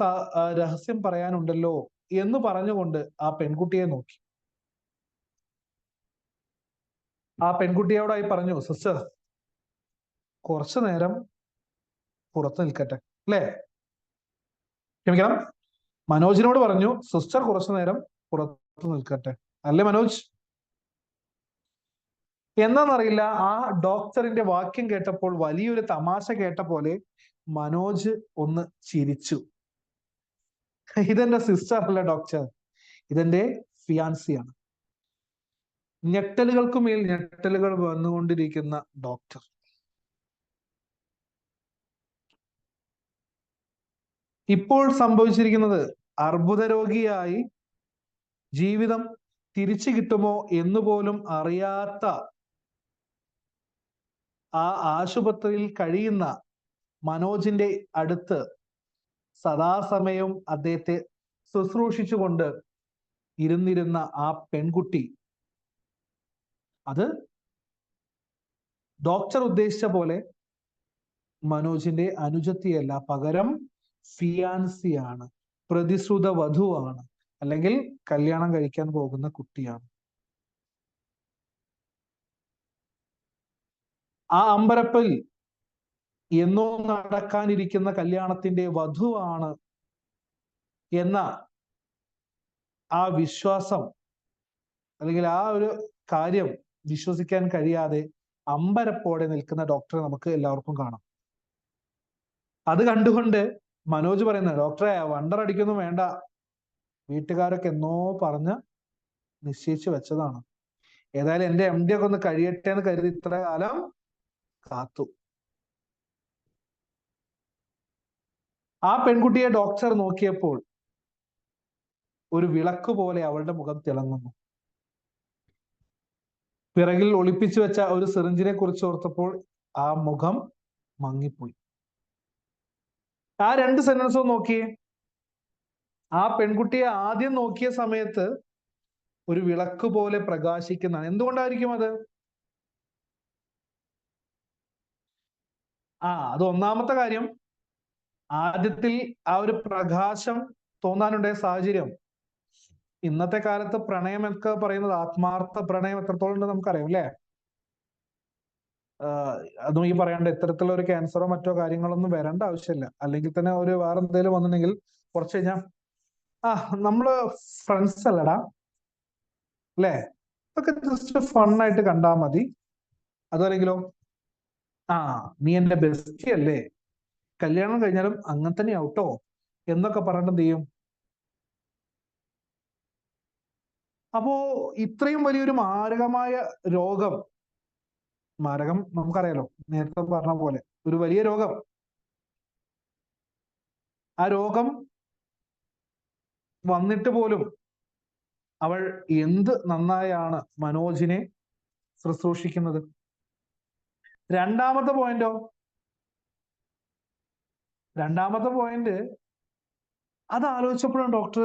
രഹസ്യം പറയാനുണ്ടല്ലോ എന്ന് പറഞ്ഞുകൊണ്ട് ആ പെൺകുട്ടിയെ നോക്കി. ആ പെൺകുട്ടിയോടായി പറഞ്ഞു, സിസ്റ്റർ കുറച്ചു നേരം പുറത്ത് നിൽക്കട്ടെ, അല്ലേ? ക്ഷമിക്കണം, മനോജിനോട് പറഞ്ഞു, സിസ്റ്റർ കുറച്ചു നേരം പുറത്ത് നിൽക്കട്ടെ, അല്ലേ മനോജ്? എന്താണെന്നറിയില്ല, ആ ഡോക്ടറിന്റെ വാക്യം കേട്ടപ്പോൾ വലിയൊരു തമാശ കേട്ട പോലെ മനോജ് ഒന്ന് ചിരിച്ചു. ഇതെന്റെ സിസ്റ്റർ അല്ല ഡോക്ടർ, ഇതെന്റെ ഫിയാൻസിയാണ്. ഞെട്ടലുകൾക്ക് മേൽ ഞെട്ടലുകൾ വന്നുകൊണ്ടിരിക്കുന്ന ഡോക്ടർ. ഇപ്പോൾ സംഭവിച്ചിരിക്കുന്നത് അർബുദ രോഗിയായി ജീവിതം തിരിച്ചു കിട്ടുമോ എന്ന് പോലും അറിയാത്ത ആ ആശുപത്രിയിൽ കഴിയുന്ന മനോജിന്റെ അടുത്ത് സദാസമയവും അദ്ദേഹത്തെ ശുശ്രൂഷിച്ചുകൊണ്ട് ഇരുന്നിരുന്ന ആ പെൺകുട്ടി, അത് ഡോക്ടർ ഉദ്ദേശിച്ച പോലെ മനോജിന്റെ അനുജത്തിയല്ല, പകരം ഫിയാൻസിയാണ്, പ്രതിശ്രുത വധുവാണ്, അല്ലെങ്കിൽ കല്യാണം കഴിക്കാൻ പോകുന്ന കുട്ടിയാണ്. ആ അമ്പരപ്പിൽ എന്നോ നടക്കാനിരിക്കുന്ന കല്യാണത്തിന്റെ വധുവാണ് എന്ന ആ വിശ്വാസം, അല്ലെങ്കിൽ ആ ഒരു കാര്യം വിശ്വസിക്കാൻ കഴിയാതെ അമ്പരപ്പോടെ നിൽക്കുന്ന ഡോക്ടറെ നമുക്ക് എല്ലാവർക്കും കാണാം. അത് കണ്ടുകൊണ്ട് മനോജ് പറയുന്നത്, ഡോക്ടറെ വണ്ടർ അടിക്കൊന്നും വേണ്ട, വീട്ടുകാരൊക്കെ എന്നോ പറഞ്ഞ് നിശ്ചയിച്ചു വെച്ചതാണ്. ഏതായാലും എന്റെ MD ഒക്കെ ഒന്ന് കഴിയട്ടെ എന്ന് കരുതി ഇത്ര കാലം കാത്തു. ആ പെൺകുട്ടിയെ ഡോക്ടർ നോക്കിയപ്പോൾ ഒരു വിളക്ക് പോലെ അവളുടെ മുഖം തിളങ്ങുന്നു. പിറകിൽ ഒളിപ്പിച്ചു വെച്ച ഒരു സിറിഞ്ചിനെ കുറിച്ച് ഓർത്തപ്പോൾ ആ മുഖം മങ്ങിപ്പോയി. ആ 2 സെന്റൻസും നോക്കിയേ. ആ പെൺകുട്ടിയെ ആദ്യം നോക്കിയ സമയത്ത് ഒരു വിളക്ക് പോലെ പ്രകാശിക്കുന്നതാണ്. എന്തുകൊണ്ടായിരിക്കും അത്? അത് ഒന്നാമത്തെ കാര്യം. ആദ്യത്തിൽ ആ ഒരു പ്രകാശം തോന്നാനുണ്ടായ സാഹചര്യം, ഇന്നത്തെ കാലത്ത് പ്രണയം ഒക്കെ പറയുന്നത്, ആത്മാർത്ഥ പ്രണയം എത്രത്തോളം ഉണ്ട് നമുക്കറിയാം, അല്ലേ? അതും ഈ പറയേണ്ട ഇത്തരത്തിലുള്ള ഒരു ക്യാൻസറോ മറ്റോ കാര്യങ്ങളൊന്നും വരേണ്ട ആവശ്യമില്ല. അല്ലെങ്കിൽ തന്നെ ഒരു വേറെ എന്തെങ്കിലും വന്നിട്ടുണ്ടെങ്കിൽ കുറച്ച് കഴിഞ്ഞാൽ നമ്മള് ഫ്രണ്ട്സ് അല്ലടാ, അല്ലേ? ഇതൊക്കെ ജസ്റ്റ് ഫണ്ണായിട്ട് കണ്ടാൽ മതി. അതല്ലെങ്കിലോ, നീ എന്റെ ബെസ്റ്റി അല്ലേ, കല്യാണം കഴിഞ്ഞാലും അങ്ങനെ തന്നെ ആവട്ടോ എന്നൊക്കെ പറഞ്ഞിട്ട് എന്ത് ചെയ്യും? അപ്പോ ഇത്രയും വലിയൊരു മാരകമായ രോഗം, മാരകം നമുക്കറിയാലോ, നേരത്തെ പറഞ്ഞ പോലെ ഒരു വലിയ രോഗം, ആ രോഗം വന്നിട്ട് പോലും അവൾ എന്ത് നന്നായാണ് മനോജിനെ ശുശ്രൂഷിക്കുന്നത്. രണ്ടാമത്തെ പോയിന്റ് അത് ആലോചിച്ചപ്പോഴാണ് ഡോക്ടർ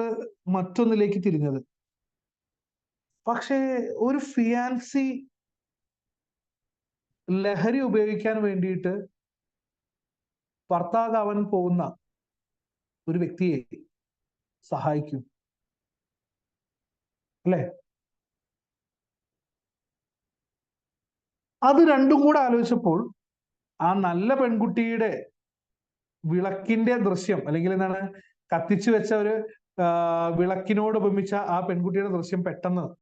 മറ്റൊന്നിലേക്ക് തിരിഞ്ഞത്. പക്ഷേ ഒരു ഫിയാൻസി ലഹരി ഉപയോഗിക്കാൻ വേണ്ടിയിട്ട് ഭർത്താകാവാൻ പോകുന്ന ഒരു വ്യക്തിയെ സഹായിക്കും? അല്ലെ? അത് രണ്ടും കൂടെ ആലോചിച്ചപ്പോൾ ആ നല്ല പെൺകുട്ടിയുടെ വിളക്കിന്റെ ദൃശ്യം, അല്ലെങ്കിൽ എന്താണ്, കത്തിച്ചു വെച്ച ഒരു വിളക്കിനോട് ഉപമിച്ച ആ പെൺകുട്ടിയുടെ ദൃശ്യം പെട്ടെന്ന്